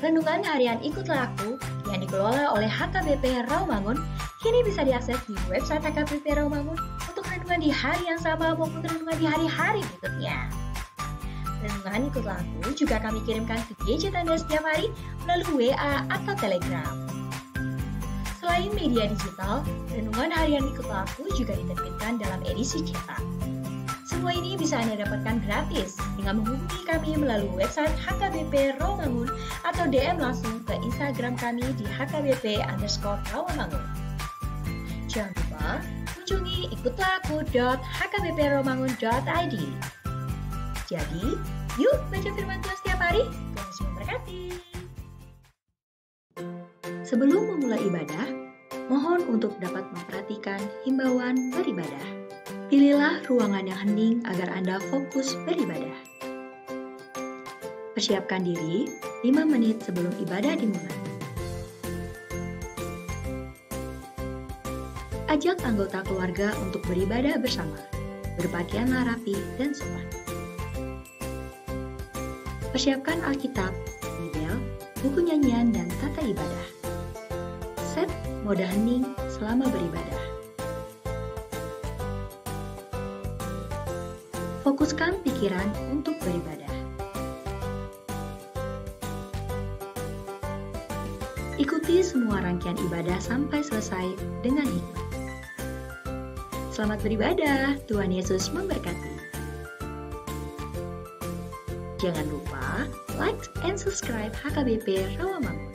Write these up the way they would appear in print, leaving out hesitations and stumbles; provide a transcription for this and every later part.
Renungan harian Ikutlah Aku yang dikelola oleh HKBP Rawamangun kini bisa diakses di website HKBP Rawamangun untuk renungan di hari yang sama maupun renungan di hari-hari berikutnya. Renungan Ikutlah Aku juga kami kirimkan ke gadget Anda setiap hari melalui WA atau Telegram. Selain media digital, renungan harian Ikutlah Aku juga diterbitkan dalam edisi cetak. Semua ini bisa Anda dapatkan gratis dengan menghubungi kami melalui website HKBP Rawamangun atau DM langsung ke Instagram kami di HKBP_Rawamangun. Jangan lupa kunjungi ikutlahAku.hkbprawamangun.id. Jadi, yuk baca firman Tuhan setiap hari. Tuhan Yesus memberkati. Sebelum memulai ibadah, mohon untuk dapat memperhatikan himbauan beribadah. Pilihlah ruangan yang hening agar Anda fokus beribadah. Persiapkan diri 5 menit sebelum ibadah dimulai. Ajak anggota keluarga untuk beribadah bersama. Berpakaianlah rapi dan sopan. Persiapkan Alkitab, Bibel, buku nyanyian, dan tata ibadah. Set mode hening selama beribadah. Fokuskan pikiran untuk beribadah. Ikuti semua rangkaian ibadah sampai selesai dengan hikmat. Selamat beribadah, Tuhan Yesus memberkati. Jangan lupa like and subscribe HKBP Rawamangun.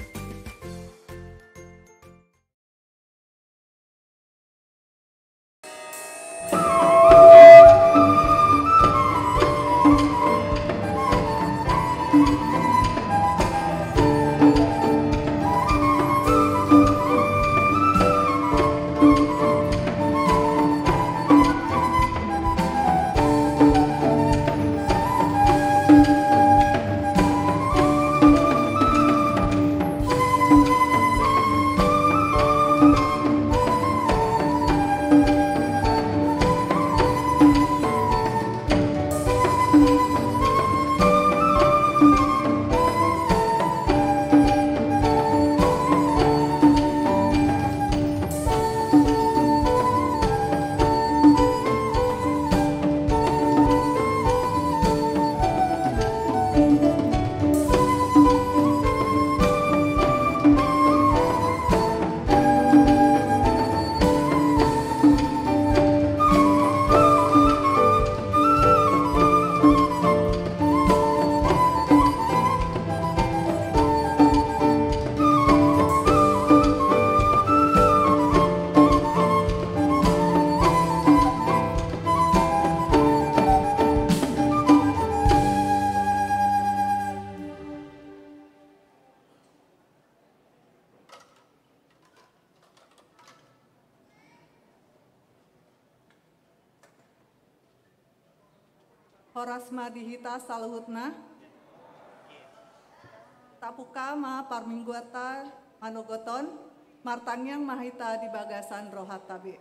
Horas madihita saluhutna, tapuka ma parmingguata manogoton, martangyang mahita di bagasan rohat tabi.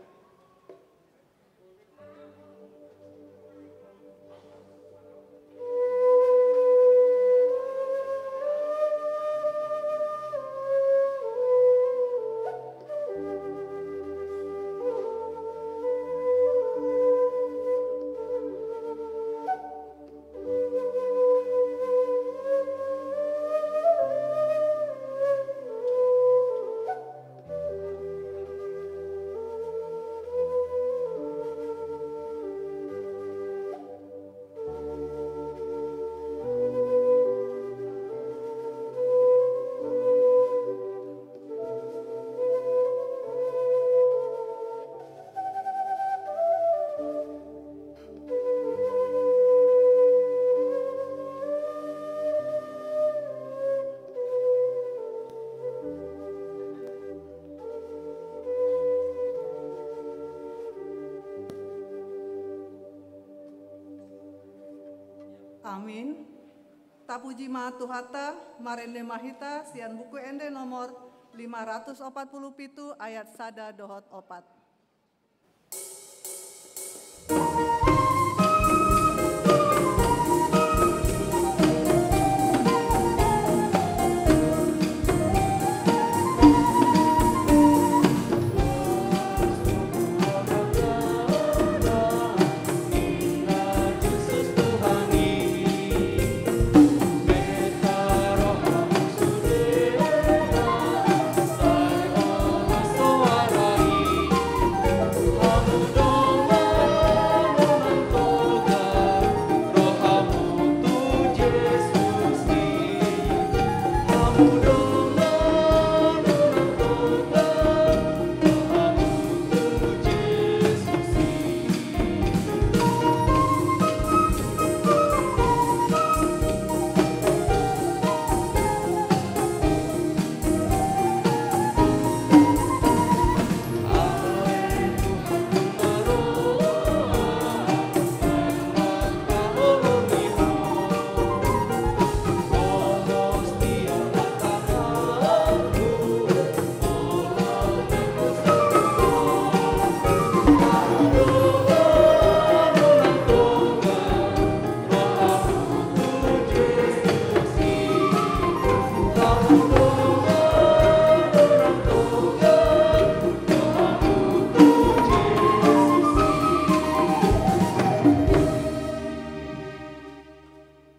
Amin. Tapuji ma Tuhata, marende mahita, sian buku ende nomor 547 ayat sada dohot opat.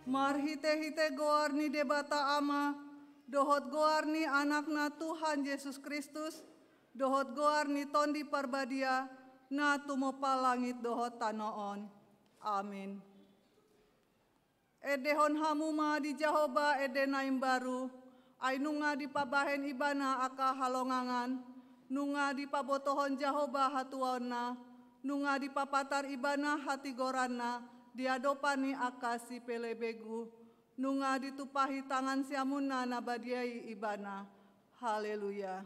Marhite-hite goarni debata ama, dohot goarni anakna Tuhan Yesus Kristus, dohot goarni tondi parbadia, na tumopa langit dohot tanoon. Amin. Edehon hamuma di Jahoba ede naim baru, ainunga di pabahen ibana aka halongangan, nunga di pabotohon Jahoba hatuonna, nunga di papatar ibana hati goranna, diadopani aka si pelebegu, nunga ditupahi tangan siamunna nabadiai ibana. Haleluya.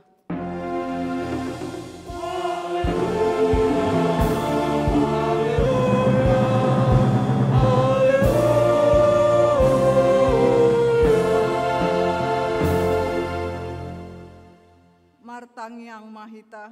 Martang yang mahita,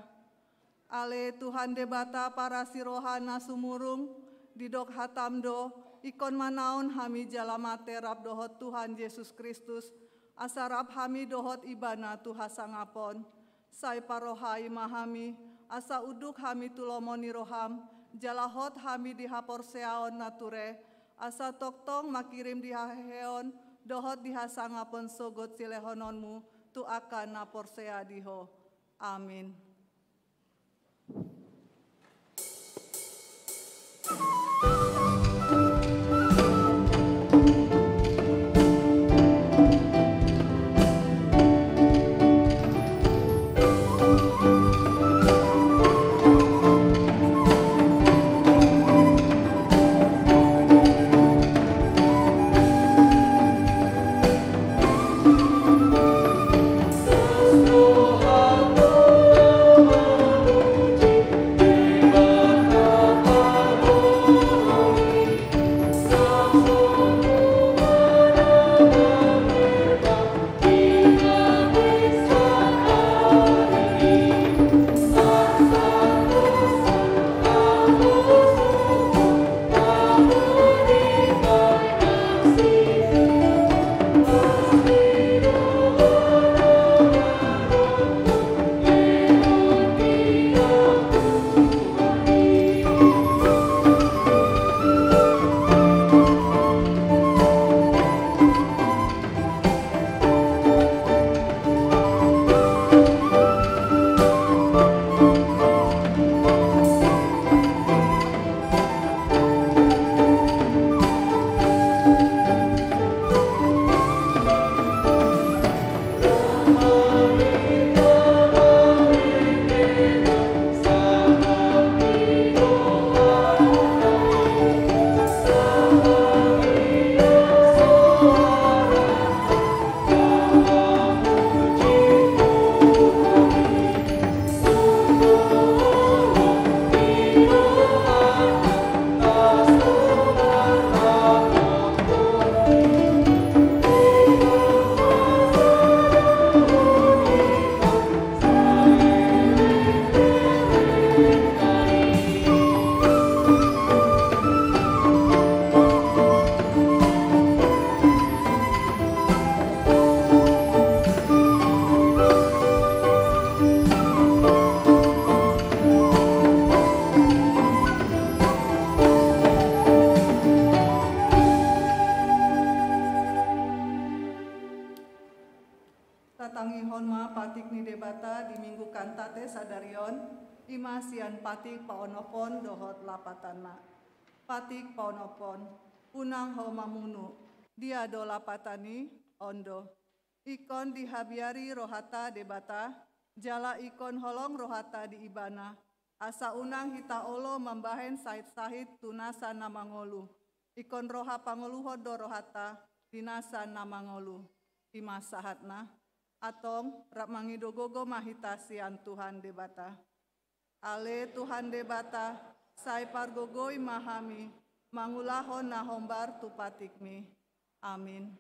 ale Tuhan debata para sirohana sumurung, didok hatamdo, ikon manaon hami jalamate rab dohot Tuhan Yesus Kristus, asarab hami dohot ibana Tuha sangapon, sai parohai mahami, asa uduk hami tulomoni roham, jalahot hami dihaporseaon nature, asa toktong makirim dihaheon, dohot dihasangapon sogot silehononmu, tu akan naporsea diho. Amin. Imasian patik paonopon dohot lapatana. Patik paonopon, unang homamunu, dia do lapatani, ondo. Ikon dihabiari rohata debata, jala ikon holong rohata di ibana. Asa unang hita olo membahen sahit-sahit tunasa namangolu. Ikon roha pangoluho do rohata, dinasa namangolu. Imasahatna, atong rap mangidogogo mahita sian Tuhan debata. Ale Tuhan debata, sai pargogoi mahami, mangulahon nahombar tupatikmi. Amin.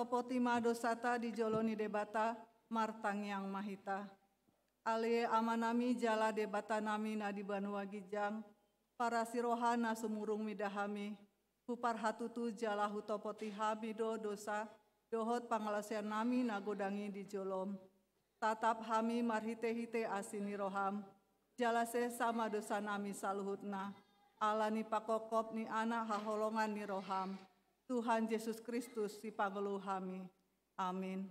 Potima dosata di joloni debata martang yang mahita. Ale amanami jala debata nami na di banua gijang, para sirohana sumurung midahami, hupar hatutu jala hutopoti hamido dosa, dohot pangalasian nami na godangi di jolom. Tatap hami marhite-hite asini roham, jalase sama dosa nami saluhutna, ala ni pakokop ni anak haholongan ni roham. Tuhan Yesus Kristus si pangeluh kami. Amin.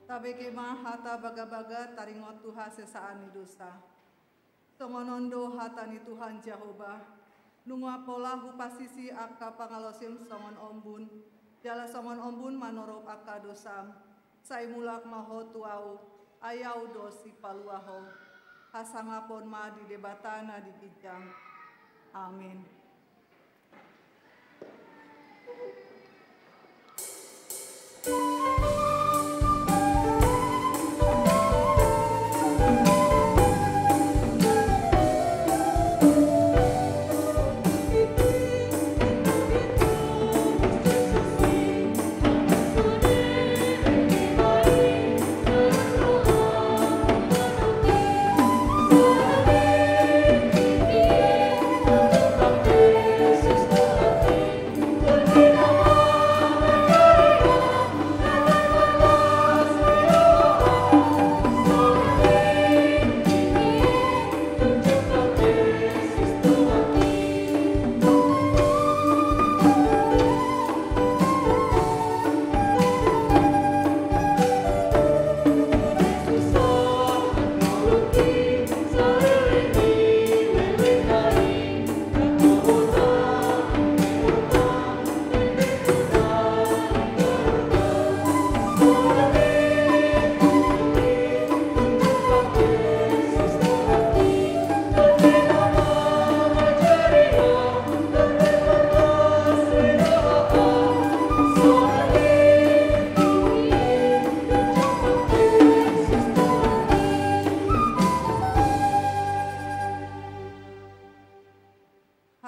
Tabekema hata baga-baga taringot Tuhan sesaan ni dosa. Songonondo hatani Tuhan Jehovah, Nunga pola hupasisi akka pangalosim songon ombun, jala songon ombun manorop akka dosam, sai mulak maho tuau, ayau dosi paluaho, hasangapon ma di debatana di kijang. Amin.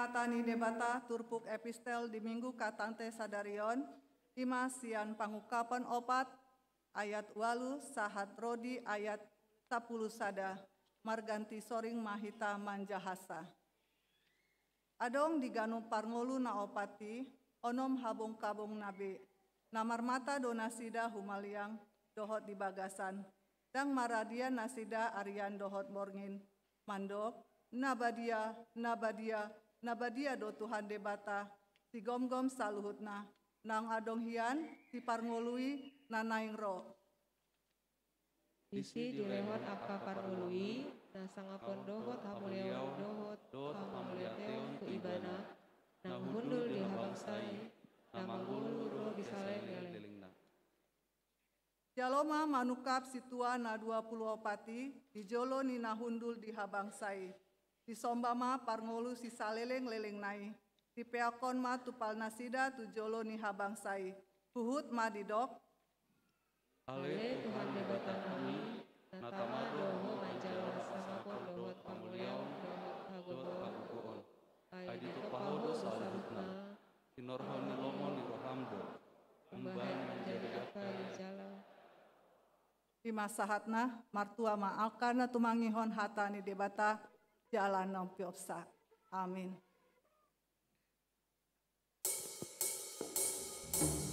Hatani debata turpuk epistel di minggu katante sadarion, ima sian pangukapan opat, ayat 8 sahat rodi ayat 10 sada, marganti soring mahita manjahasa. Adong diganu parngolu na opati, onom habong kabong nabe, namar mata donasida humaliang, dohot di bagasan, dang maradia nasida arian dohot borngin, mandok, nabadia, do Tuhan debata, si gom-gom saluhutna, nang adong hian, si parngului, nanaing ro. Isi dilehot akka parngului, na sangapon dohot hamuliaw dohot, hamuliateon ku ibana, nang hundul di habangsai, na manggulu ro bisaleng leleng. Jaloma manukap situa na 20 opati, di jolo ni na hundul di habangsai. Di sombama parngolu si saleleng leleng nai, di peakon ma tupal nasida tu jolo ni habangsai, huhut ma didok. Ale Tuhan debata nami, natama doho manjala sangapon dohot pamuliaw dohot hagogoon. Ay dito pahodo salutna, sinorhon ni lomo ni rohamdo, umbahan menjadi apa jala. Di masahatna, martua ma'alkana tumangihon hatani debata, jalan nompiopsa. Amin. Thank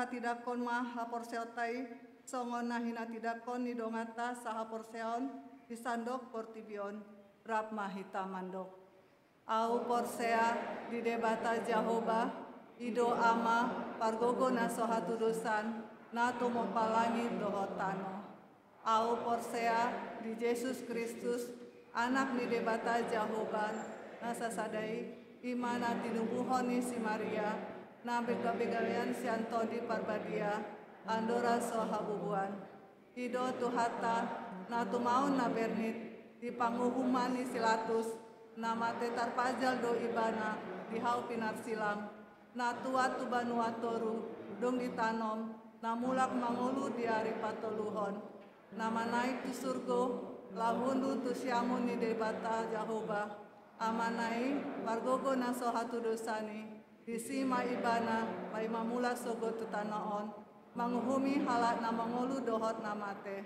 hatidakon mah haporseotai songon nahina tidakon nidongata saha porseon disandok portibion rap mahita mandok. Au porsea di debata Jehovah ido ama pargogo na sohatudusan na tumopalangi dohotano. Au porsea di Yesus Kristus anak ni debata Jehovah na sasadai imana tinubuhoni si Maria na bega-begayan si Antoni parbadia andora sohabubuan. Ido tuhata na tumaun na bernit di panguhuman ni silatus na mate tarpajal do ibana di hau pinar silang na tuat tubanuatoru dong ditanom na mulak mangulu di hari patoluhon na manai tu surgo lahundu tu siamun ni debata Jehovah amanai pargogo na sohatu dosani disima ibana pai mamula sogo tu tanaon manguhumi halak na mangulu dohot na mate.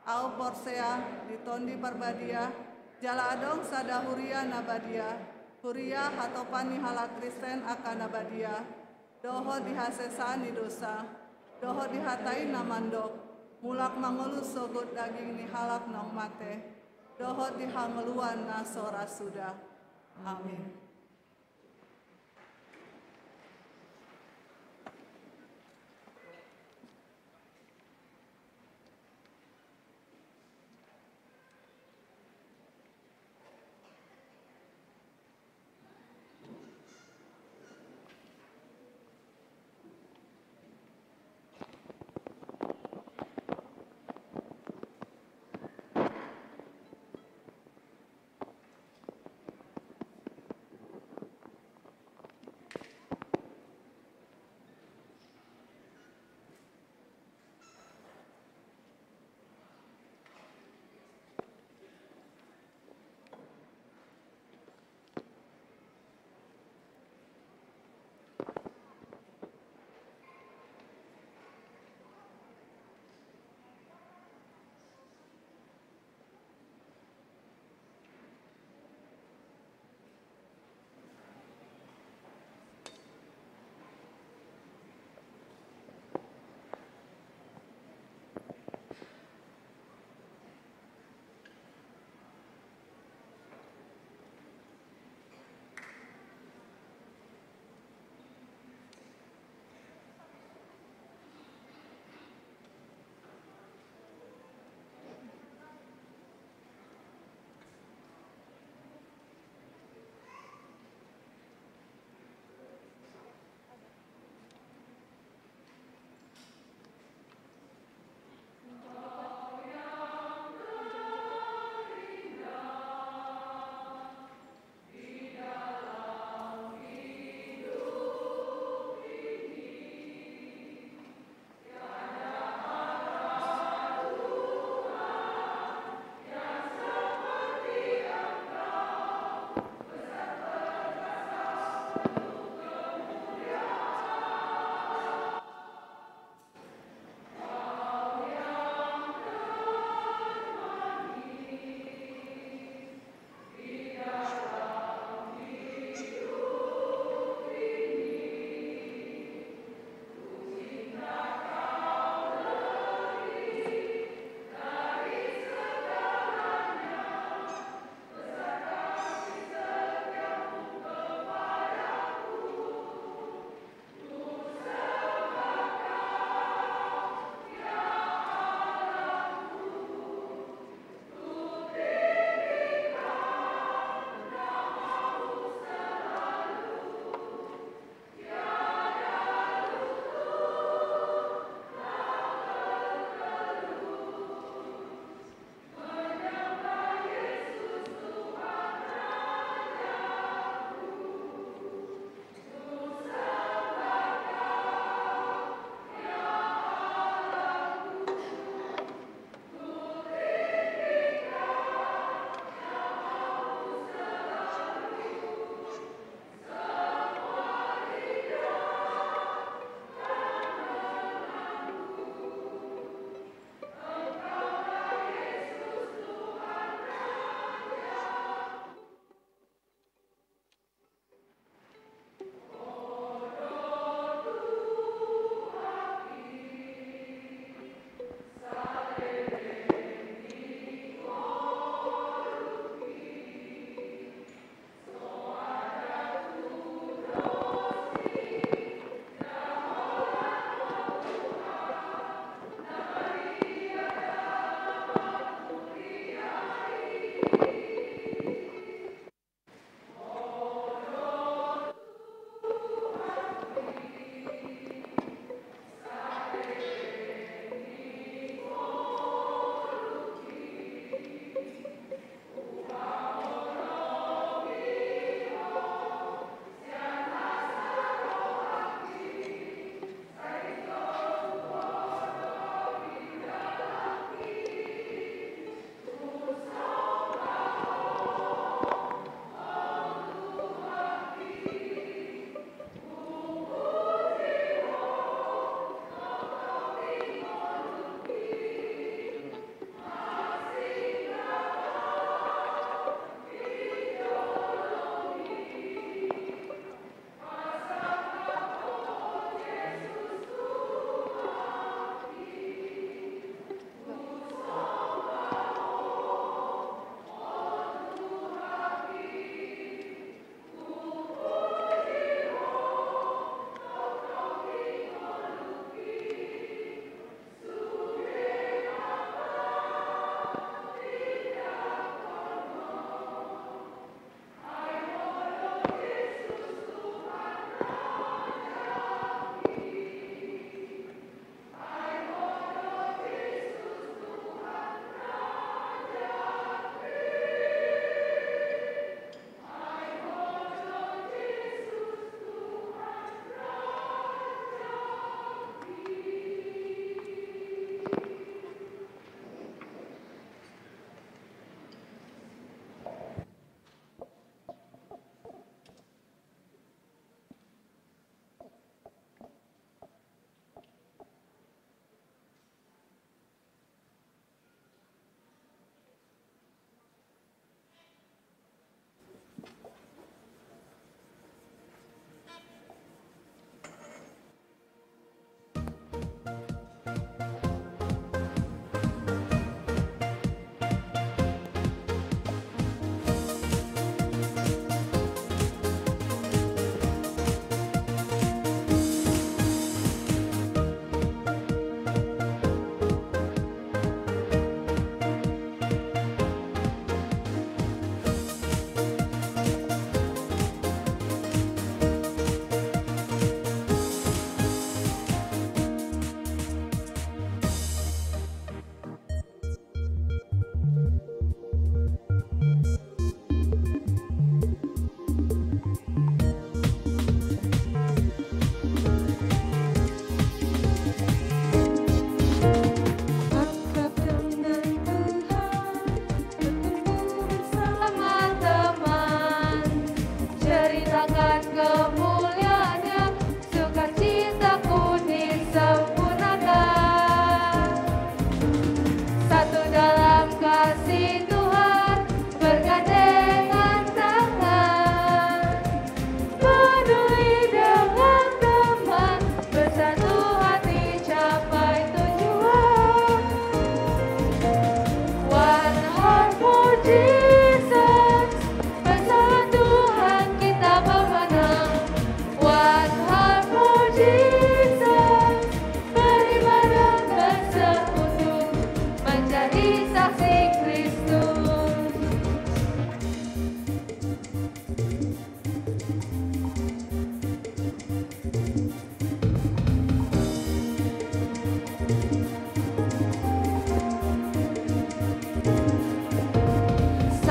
Au porsea ditondi parbadia jala adong sada huria nabadia huria hatopani halak Kristen akan nabadia doho dihasesani dosa doho dihatai namandok mulak mangulu sogot daging ni halak nong mate doho dihangeluan na sora sudah. Amin.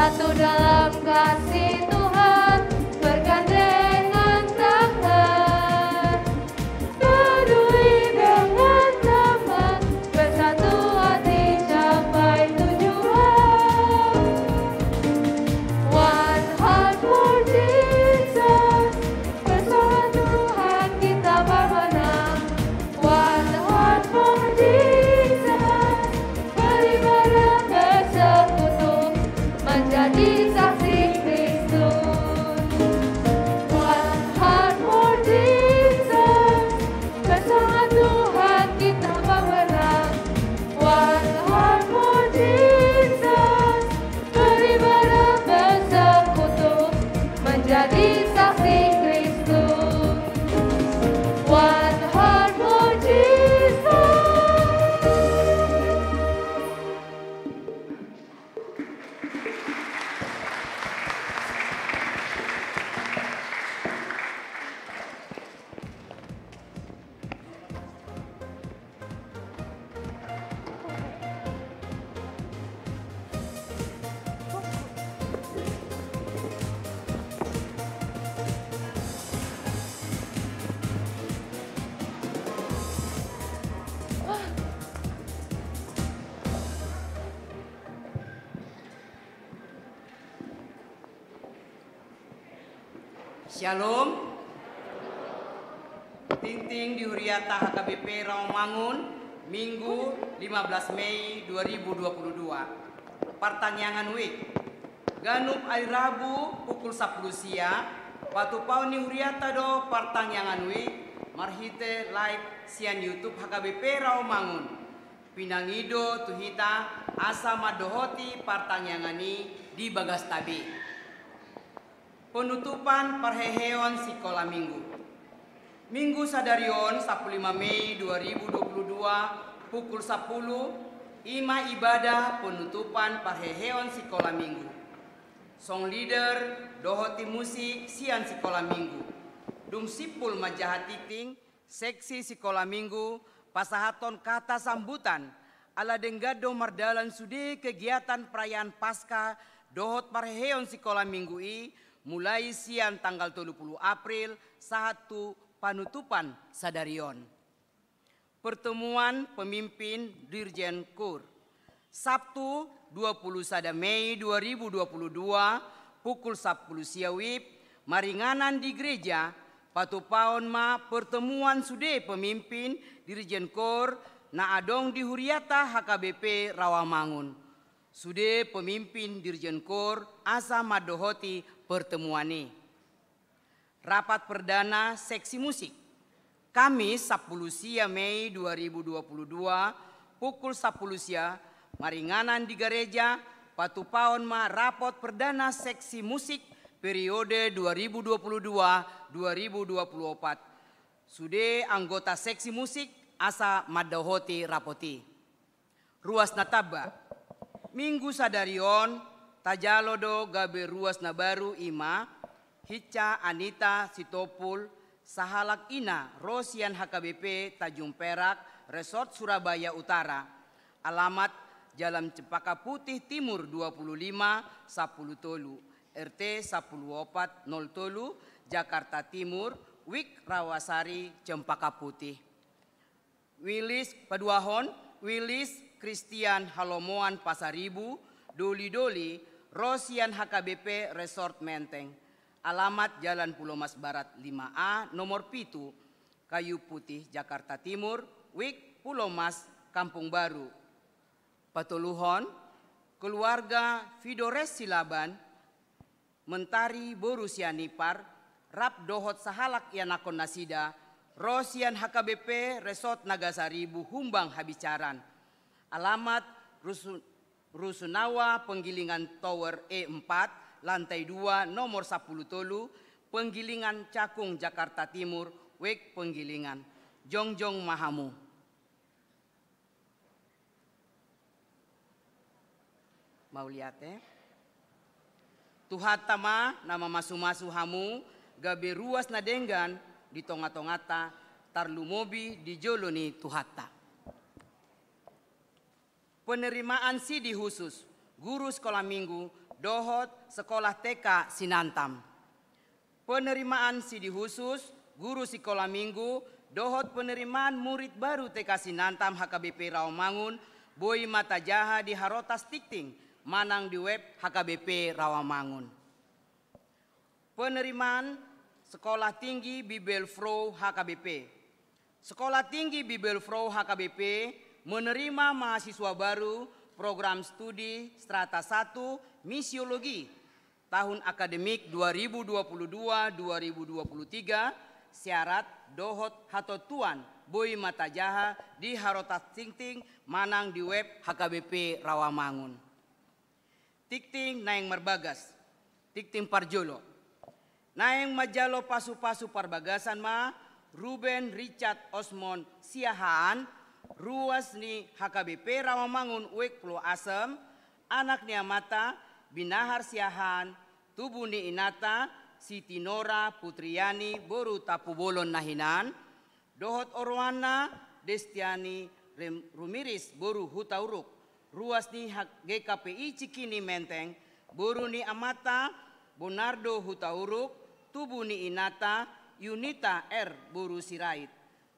satu dalam kasih Tuhan, bergandengan tangan, peduli dengan teman, bersatu hati capai tujuan. One heart for Jesus, bersama Tuhan kita bermenang. One heart for Jesus, beribadah bersekutu, menjadi saksi Kristus. One heart for Jesus, bersama Tuhan kita bermenang. One heart for Jesus, beribadah bersekutu, menjadi saksi Kristus. One heart for Jesus. Shalom. Ting-ting di Huriata HKBP Rawamangun, Minggu 15 Mei 2022. Pertanyaan week. Ganup hari Rabu pukul 10 siang. Waktu pauni Huriata do pertanyaan week. Marhite live sian YouTube HKBP Rawamangun. Pinangido tuhita asa madohoti pertanyaan di bagas tabi. Penutupan perheheon sekolah minggu. Minggu sadarion 15 Mei 2022 pukul 10 ima ibadah penutupan perheheon sekolah minggu. Song leader dohoti musik sian sekolah minggu. Dung sipul majahat titing seksi sekolah minggu pasahaton kata sambutan ala denggado mardalan sude kegiatan perayaan Paskah dohot perheheon sekolah minggu mulai siang tanggal 30 April 1 panutupan sadarion. Pertemuan pemimpin Dirjen Kur. Sabtu 21 Mei 2022 pukul 10 siawip maringanan di gereja patupaon ma pertemuan sude pemimpin Dirjen Kur na adong di Huriata HKBP Rawamangun. Sude pemimpin Dirjen Kur asa madohoti pertemuan ini. Rapat perdana seksi musik. Kamis 10 sia Mei 2022 pukul 10 sia maringanan di gereja patupaon ma rapot perdana seksi musik periode 2022-2024. Sude anggota seksi musik asa madohoti rapoti. Ruas nataba. Minggu sadarion tajalodo gabe ruas na baru ima Hica Anita Sitopul Sahalak Ina Rosian HKBP Tanjung Perak Resort Surabaya Utara. Alamat Jalan Cempaka Putih Timur 25 10 Tolu RT 14 0 Tolu Jakarta Timur Wik Rawasari Cempaka Putih. Willis Paduahon Willis Christian Halomoan Pasaribu, Doli-Doli, Rosian HKBP Resort Menteng. Alamat Jalan Pulau Mas Barat 5A, nomor Pitu, Kayu Putih, Jakarta Timur, Wik, Pulau Mas, Kampung Baru. Patuluhon, keluarga Fidores Silaban, Mentari Borusia Nipar, Rap Dohot Sahalak Yanakon Nasida, Rosian HKBP Resort Nagasaribu, Humbang Habicaran. Alamat Rusunawa Penggilingan Tower E4 lantai 2 nomor 10 Tolu Penggilingan Cakung Jakarta Timur Wek Penggilingan Jongjong Mahamu. Mau lihat Tuhatama nama masu-masu hamu gabe ruas nadenggan di tonga-tongata tarlumobi di joloni Tuhatta. Penerimaan sidi khusus guru sekolah minggu Dohot Sekolah TK Sinantam. Penerimaan sidi khusus guru sekolah minggu, dohot penerimaan murid baru TK Sinantam HKBP Rawamangun, Boy Mata Jaha di Harotas Tikting, manang di web HKBP Rawamangun. Penerimaan Sekolah Tinggi Bibel Frau HKBP. Sekolah Tinggi Bibel Frau HKBP menerima mahasiswa baru program studi strata 1 misiologi tahun akademik 2022-2023, syarat dohot hatotuan Boy Mata Jaha di Harotas Tikting, manang di web HKBP Rawamangun. Tikting naeng merbagas, Tikting Parjolo. Naeng majalo pasu-pasu parbagasan ma, Ruben Richard Osmond Siahaan, ruas ni HKBP Rawamangun Wek Pulau Asem, anak ni Amata, Binahar Siahaan, tubuh ni Inata, Siti Nora Putriani Boru Tapubolon Nahinan, Dohot Orwana Destiani Rumiris Boru Hutauruk, ruas ni GKPI Cikini Menteng, Boru ni Amata, Bonardo Hutauruk, tubuh ni Inata, Yunita R Boru Sirait.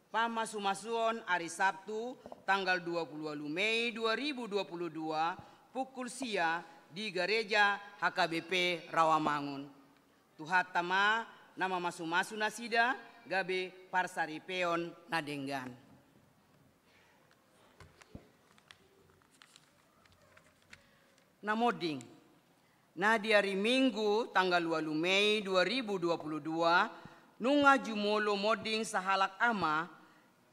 Pamasumasuon hari Sabtu tanggal 22 Mei 2022 pukul sia di gereja HKBP Rawamangun. Tuhatama nama masu-masu nasida gabe parsaripeon nadenggan. Namoding. Nah di hari Minggu tanggal 2 Mei 2022 nunga jumolo moding sahalak ama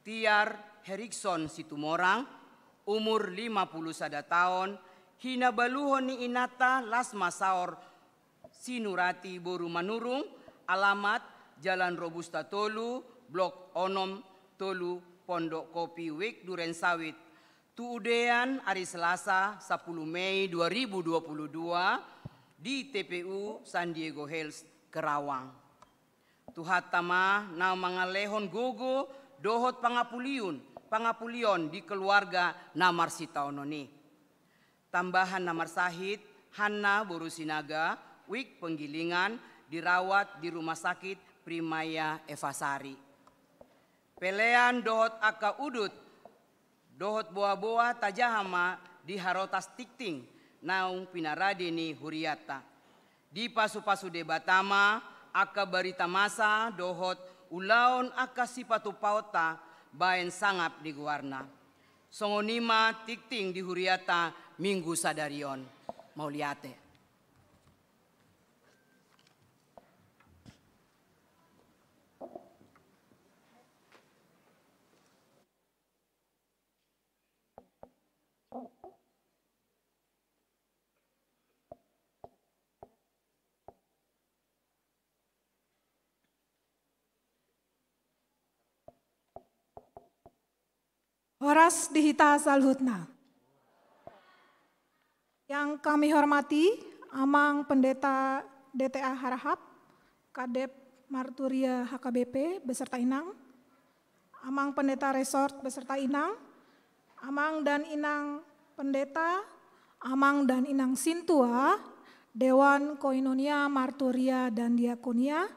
Tiar Herikson Situmorang umur 51 tahun hina baluhon ni Inata Lasma Saor Sinurati Boru Manurung, alamat Jalan Robusta Tolu, Blok Onom Tolu, Pondok Kopi Wik Duren Sawit. Tuudean hari Selasa 10 Mei 2022 di TPU San Diego Hills, Kerawang. Tuhatama na mangalehon gogo dohot pangapulion di keluarga namar sitaononi. Tambahan namar sahid, Hanna Boru Sinaga, Wik Penggilingan, dirawat di Rumah Sakit Primaya Evasari. Pelean dohot aka udut, dohot boa-boa tajahama di Harotas Tikting, naung pinaradini huriata. Di pasu-pasu debatama, aka barita masa dohot ulaon aka sipatu pauta, baen sangap di guarna. Songonima Tikting di huriata Minggu sadarion Mauliate. Horas dihita salhutna. Yang kami hormati, Amang Pendeta DTA Harahap, Kadep Marturia HKBP beserta Inang, Amang Pendeta Resort beserta Inang, Amang dan Inang Pendeta, Amang dan Inang Sintua, Dewan Koinonia Marturia dan Diakonia,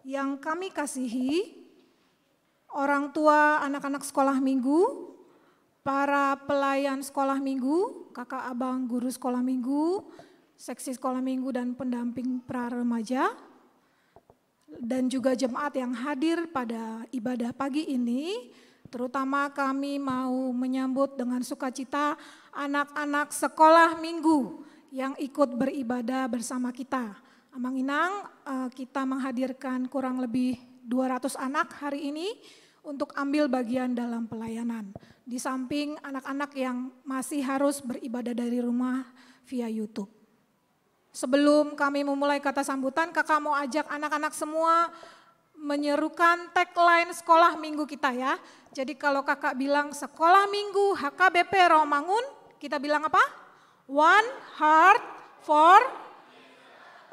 yang kami kasihi, orang tua anak-anak sekolah minggu, para pelayan sekolah minggu, kakak abang guru sekolah minggu, seksi sekolah minggu dan pendamping pra-remaja, dan juga jemaat yang hadir pada ibadah pagi ini, terutama kami mau menyambut dengan sukacita anak-anak sekolah minggu yang ikut beribadah bersama kita. Amang Inang, kita menghadirkan kurang lebih 200 anak hari ini untuk ambil bagian dalam pelayanan. Di samping anak-anak yang masih harus beribadah dari rumah via YouTube. Sebelum kami memulai kata sambutan, kakak mau ajak anak-anak semua menyerukan tagline sekolah minggu kita ya. Jadi kalau kakak bilang sekolah minggu HKBP Rawamangun, kita bilang apa? One heart for...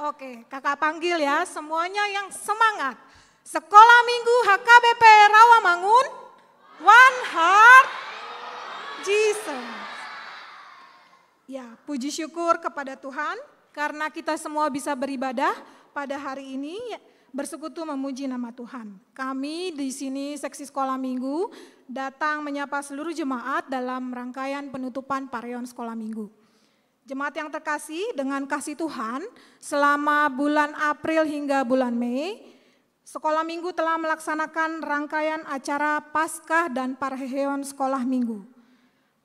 Oke, kakak panggil ya semuanya yang semangat. Sekolah minggu HKBP Rawamangun, one heart Jesus. Ya, puji syukur kepada Tuhan karena kita semua bisa beribadah pada hari ini, bersekutu memuji nama Tuhan. Kami di sini seksi sekolah minggu datang menyapa seluruh jemaat dalam rangkaian penutupan Pareon sekolah minggu. Jemaat yang terkasih, dengan kasih Tuhan selama bulan April hingga bulan Mei, sekolah minggu telah melaksanakan rangkaian acara Paskah dan Parheon sekolah minggu.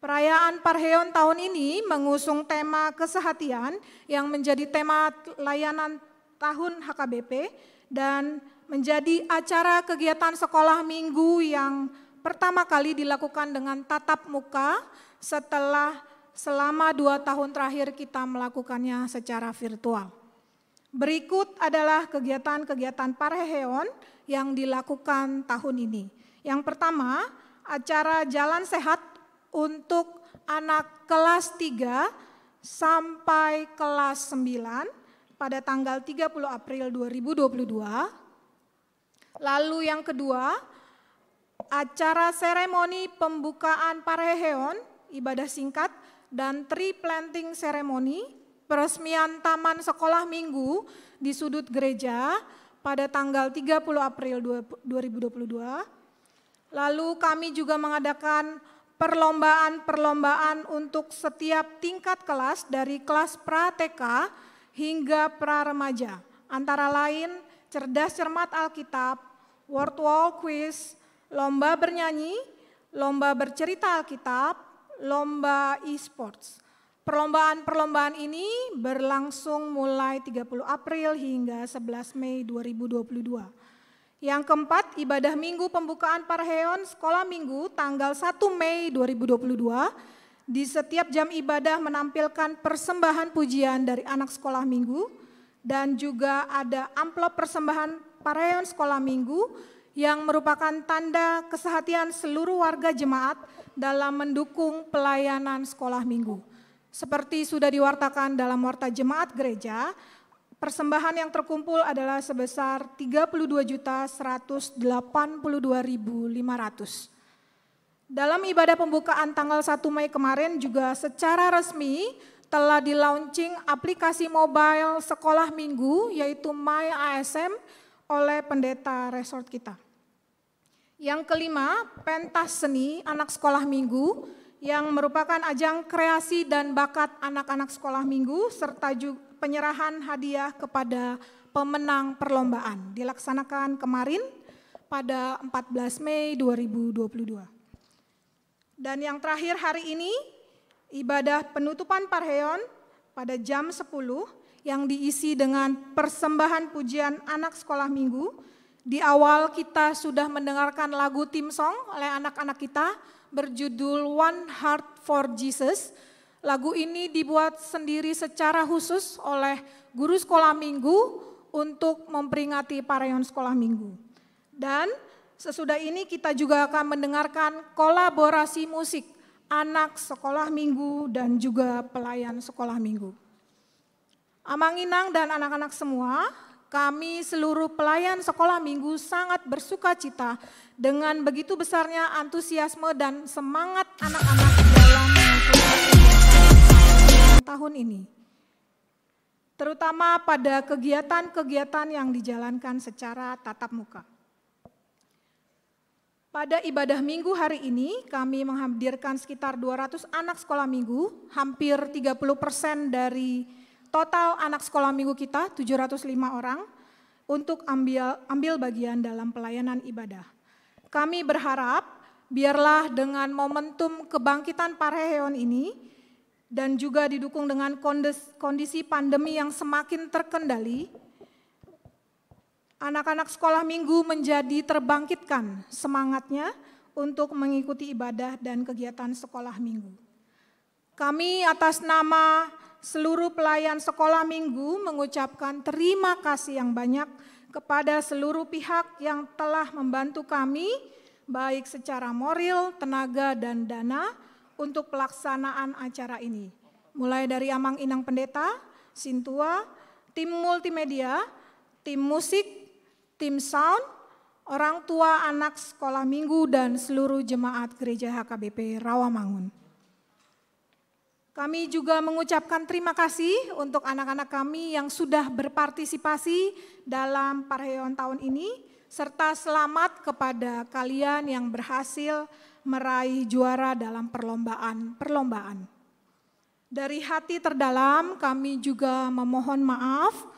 Perayaan Parheon tahun ini mengusung tema kesehatian yang menjadi tema layanan tahun HKBP dan menjadi acara kegiatan sekolah minggu yang pertama kali dilakukan dengan tatap muka setelah selama 2 tahun terakhir kita melakukannya secara virtual. Berikut adalah kegiatan-kegiatan Parheon yang dilakukan tahun ini. Yang pertama, acara Jalan Sehat untuk anak kelas 3 sampai kelas 9 pada tanggal 30 April 2022. Lalu yang kedua, acara seremoni pembukaan Parheon, ibadah singkat, dan tree planting ceremony, peresmian taman sekolah minggu di sudut gereja pada tanggal 30 April 2022. Lalu kami juga mengadakan perlombaan-perlombaan untuk setiap tingkat kelas dari kelas pra-TK hingga pra-remaja. Antara lain cerdas cermat Alkitab, word wall quiz, lomba bernyanyi, lomba bercerita Alkitab, lomba e-sports. Perlombaan-perlombaan ini berlangsung mulai 30 April hingga 11 Mei 2022. Yang keempat, ibadah minggu pembukaan Parheon sekolah minggu tanggal 1 Mei 2022. Di setiap jam ibadah menampilkan persembahan pujian dari anak sekolah minggu dan juga ada amplop persembahan Parheon sekolah minggu yang merupakan tanda kesehatian seluruh warga jemaat dalam mendukung pelayanan sekolah minggu. Seperti sudah diwartakan dalam warta jemaat gereja, persembahan yang terkumpul adalah sebesar 32.182.500. Dalam ibadah pembukaan tanggal 1 Mei kemarin juga secara resmi telah di-launching aplikasi mobile sekolah minggu yaitu My ASM oleh pendeta resort kita. Yang kelima, pentas seni anak sekolah minggu yang merupakan ajang kreasi dan bakat anak-anak sekolah minggu serta juga penyerahan hadiah kepada pemenang perlombaan dilaksanakan kemarin pada 14 Mei 2022. Dan yang terakhir hari ini ibadah penutupan Parheon pada jam 10 yang diisi dengan persembahan pujian anak sekolah minggu. Di awal kita sudah mendengarkan lagu theme song oleh anak-anak kita berjudul One Heart for Jesus. Lagu ini dibuat sendiri secara khusus oleh guru sekolah minggu untuk memperingati Parheon sekolah minggu. Dan sesudah ini kita juga akan mendengarkan kolaborasi musik anak sekolah minggu dan juga pelayan sekolah minggu. Amang Inang dan anak-anak semua, kami seluruh pelayan sekolah minggu sangat bersuka cita dengan begitu besarnya antusiasme dan semangat anak-anak dalam tahun ini. Terutama pada kegiatan-kegiatan yang dijalankan secara tatap muka. Pada ibadah minggu hari ini kami menghadirkan sekitar 200 anak sekolah minggu, hampir 30% dari total anak sekolah minggu kita, 705 orang, untuk ambil bagian dalam pelayanan ibadah. Kami berharap biarlah dengan momentum kebangkitan Parheon ini dan juga didukung dengan kondisi pandemi yang semakin terkendali, anak-anak sekolah minggu menjadi terbangkitkan semangatnya untuk mengikuti ibadah dan kegiatan sekolah minggu. Kami atas nama seluruh pelayan sekolah minggu mengucapkan terima kasih yang banyak kepada seluruh pihak yang telah membantu kami baik secara moral, tenaga, dan dana untuk pelaksanaan acara ini. Mulai dari Amang Inang Pendeta, Sintua, tim multimedia, tim musik, tim sound, orang tua anak sekolah minggu, dan seluruh jemaat gereja HKBP Rawamangun. Kami juga mengucapkan terima kasih untuk anak-anak kami yang sudah berpartisipasi dalam Parheon tahun ini, serta selamat kepada kalian yang berhasil meraih juara dalam perlombaan. Dari hati terdalam kami juga memohon maaf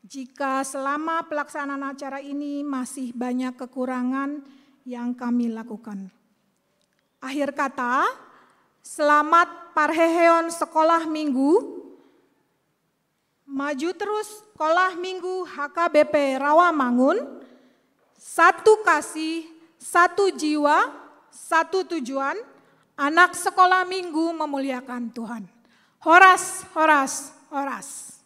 jika selama pelaksanaan acara ini masih banyak kekurangan yang kami lakukan. Akhir kata, selamat Parheon Sekolah Minggu, maju terus Sekolah Minggu HKBP Rawamangun, satu kasih, satu jiwa, satu tujuan, anak sekolah minggu memuliakan Tuhan. Horas, horas, horas.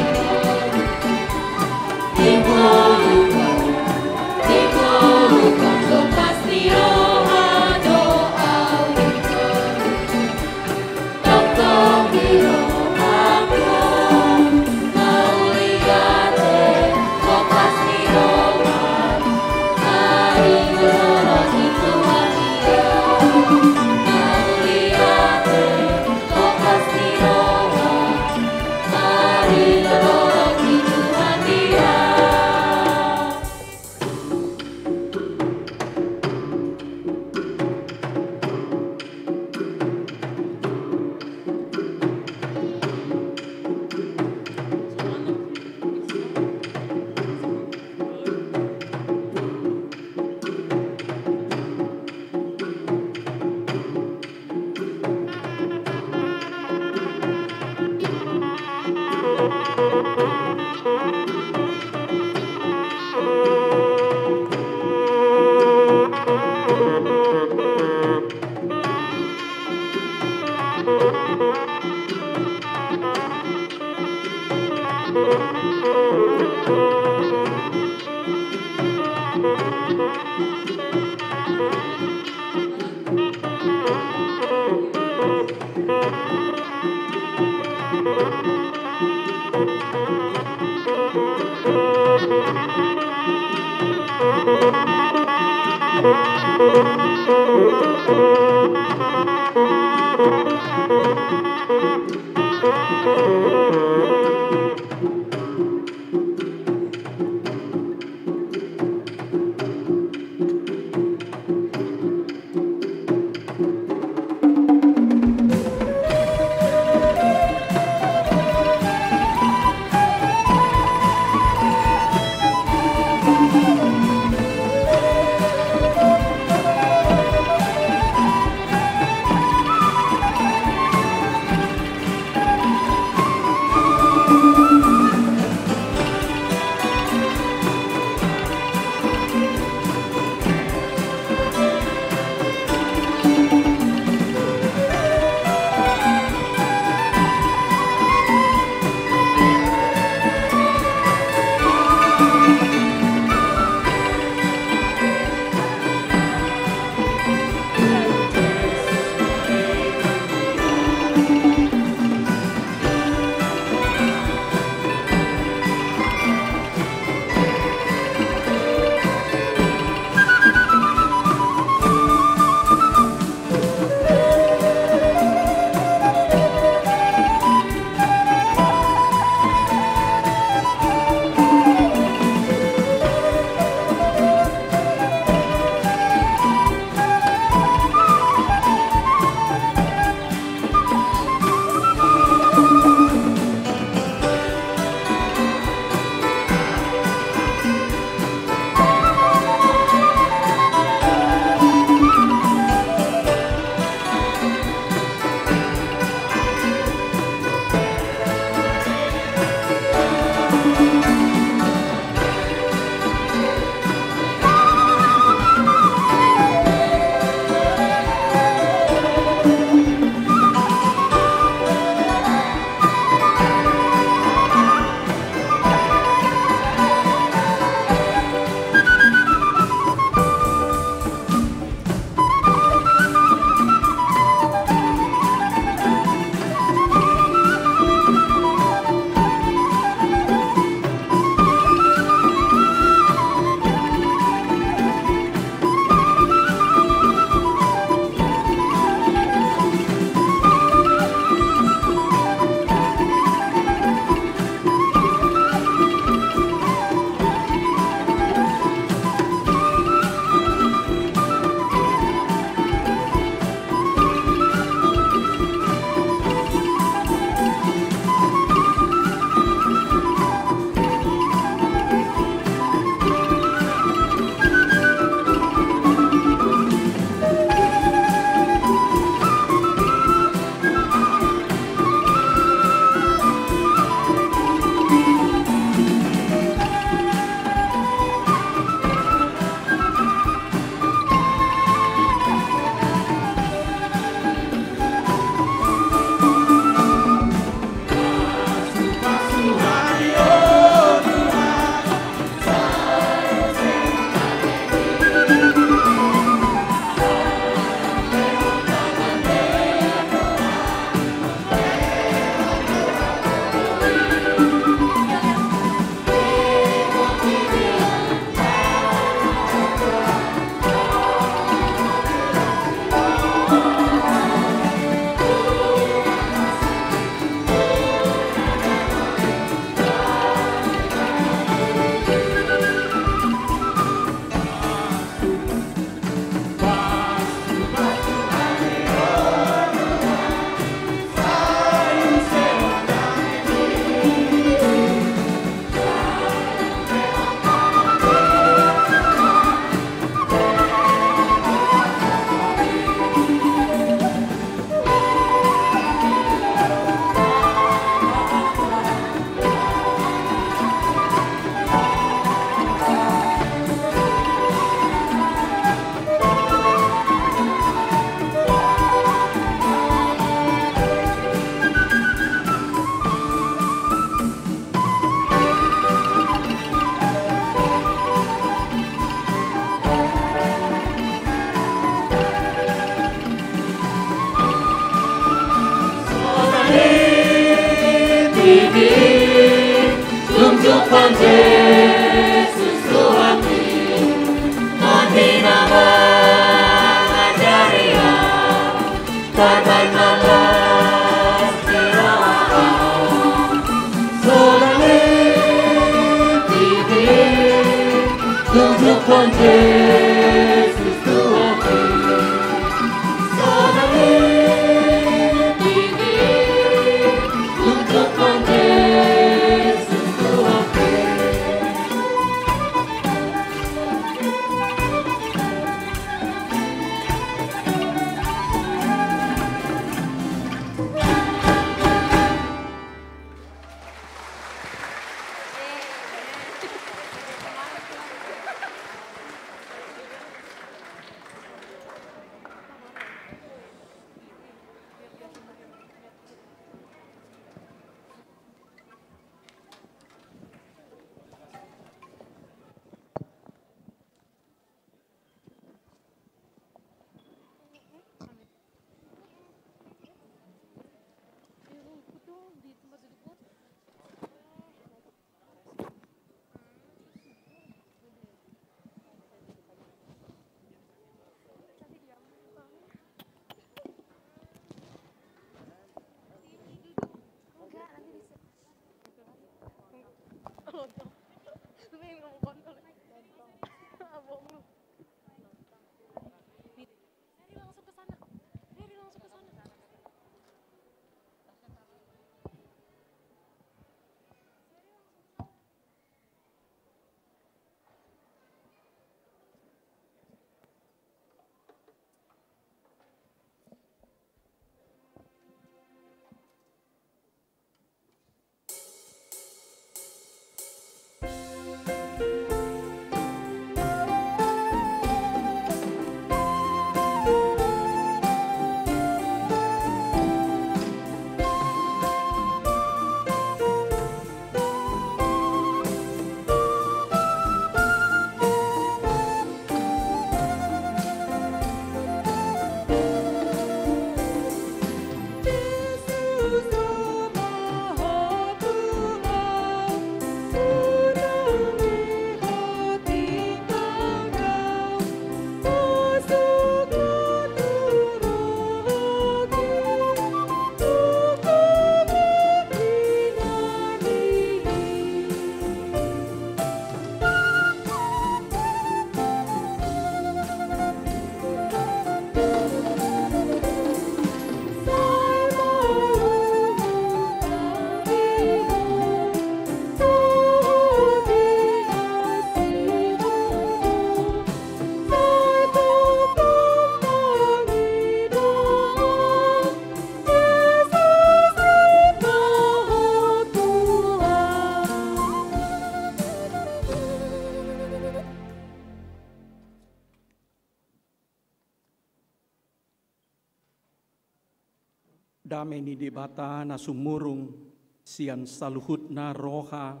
Dameni di bata na sumurung sian saluhutna roha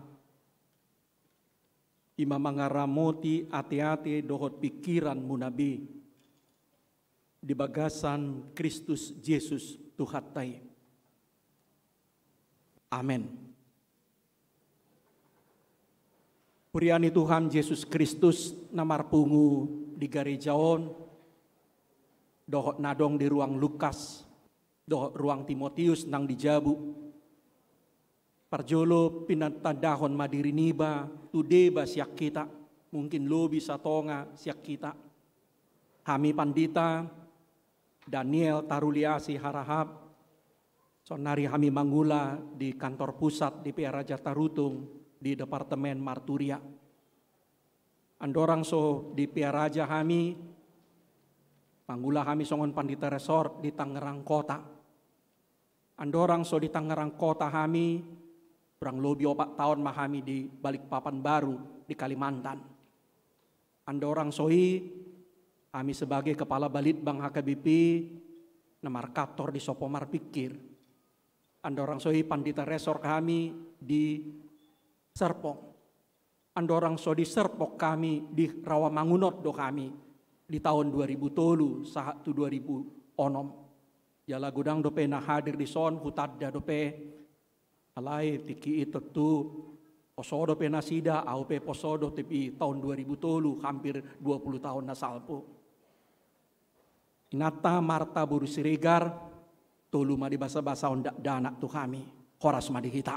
ima mangaramoti ate-ate dohot pikiran munabi di bagasan Kristus Yesus Tuhatai. Amin. Puriani Tuhan Yesus Kristus namarpungu di garejaon dohot nadong di ruang Lukas, dohot ruang Timotius nang dijabu. Parjolo pinatandahon madiriniba tudeba siak kita, mungkin lobi satonga siak kita. Hami pandita Daniel Taruliasi Harahap, sonari hami mangula di kantor pusat DPR Raja Tarutung di Departemen Marturia. Andorang so DPR Raja hami, manggula hami songon pandita resort di Tangerang Kota. Andorang so di Tangerang Kota hami, kurang lebih 4 tahun mahami di Balikpapan Baru di Kalimantan. Andorang soi kami sebagai kepala Balitbang HKBP namarkator di Sopomar Pikir. Andorang soi pandita resor kami di Serpong. Andorang so di Serpok kami di Rawamangunot do kami di tahun 2000 saat 2000 onom. Jala gudang dope na hadir di son hutadda dope alai tiki itu tu Posodo penasida, au pe posodo tepi tahun 2000 hampir 20 tahun nasalpo. Inata Marta Buru Siregar, tolu madi basa-basa ondak danak tu kami, horas madi kita.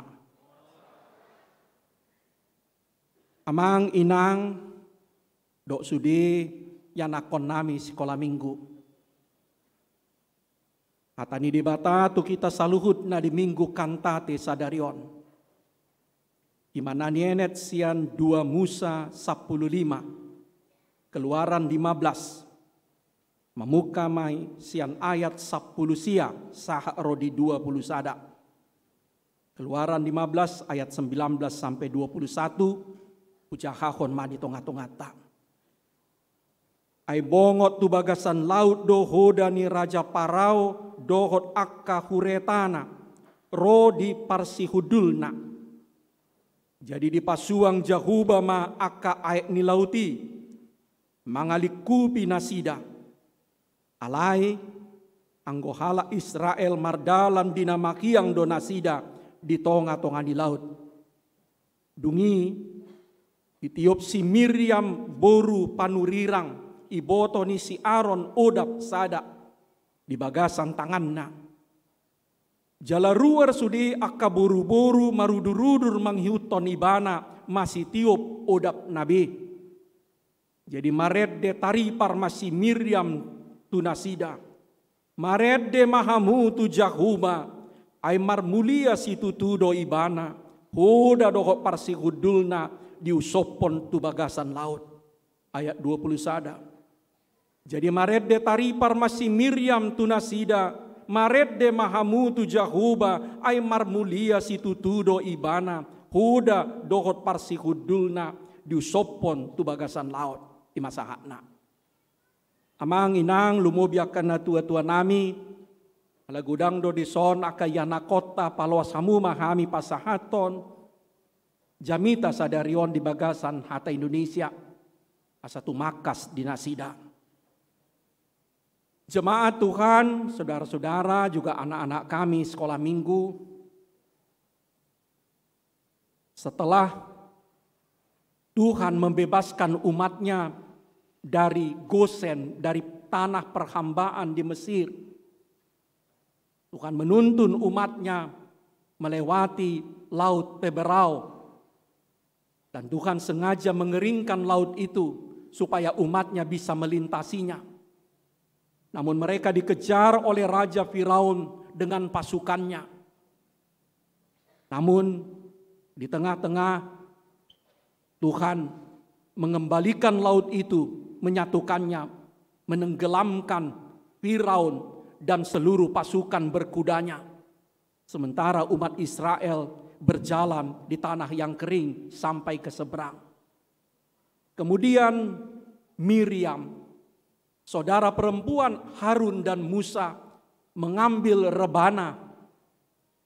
Amang inang, dok sudi yanakon nami sekolah minggu. Hatani di bata tu kita saluhut na di minggu kantate sadarion. Imana nienet sian 2 Musa 15, Keluaran 15, Memuka mai sian ayat 10 sia sah rodi 20 sada. Keluaran 15 ayat 19 sampai 21 ucahahon madi tonga-tongata. Ai bongot tu bagasan laut dohodani raja Parao dohot akka huretana rodi parsihudulna. Jadi di pasuang Jahuba ma akka aek ni lauti mangalikupi nasida. Alai anggohala Israel mardalan dinamakiang do nasida di tonga-tonga di laut. Dungi itiop si Miriam boru panurirang iboto ni si Aaron odap sada di bagasan tanganna. Jala ruar sudi akka boru-boru marudur-rudur manghiuton ibana masih tiup odap nabi. Jadi maret de taripar masih Miriam tunasida. Maret de mahamu tu Jahuba aimar mulia situ tudo ibana. Hoda doho parsi hudulna diusopon tu bagasan laut. Ayat 20 sada. Jadi maret de taripar masih Miriam tunasida. Maret de mahamu tu Jahuba ay marmulia situ tudo ibana huda dohot parsi hudulna diusopon tu bagasan laut imasahakna. Amang inang lumobiakan na tua-tua nami ala gudang do dison akayana kota palawas hamu mahami pasahaton jamita sadarion di bagasan hata Indonesia asatu makas dinasida. Jemaat Tuhan, saudara-saudara juga anak-anak kami sekolah minggu. Setelah Tuhan membebaskan umatnya dari Gosen, dari tanah perhambaan di Mesir. Tuhan menuntun umatnya melewati laut Teberau. Dan Tuhan sengaja mengeringkan laut itu supaya umatnya bisa melintasinya. Namun mereka dikejar oleh Raja Firaun dengan pasukannya. Namun di tengah-tengah Tuhan mengembalikan laut itu, menyatukannya, menenggelamkan Firaun dan seluruh pasukan berkudanya. Sementara umat Israel berjalan di tanah yang kering sampai ke seberang. Kemudian Miriam, saudara perempuan Harun dan Musa, mengambil rebana.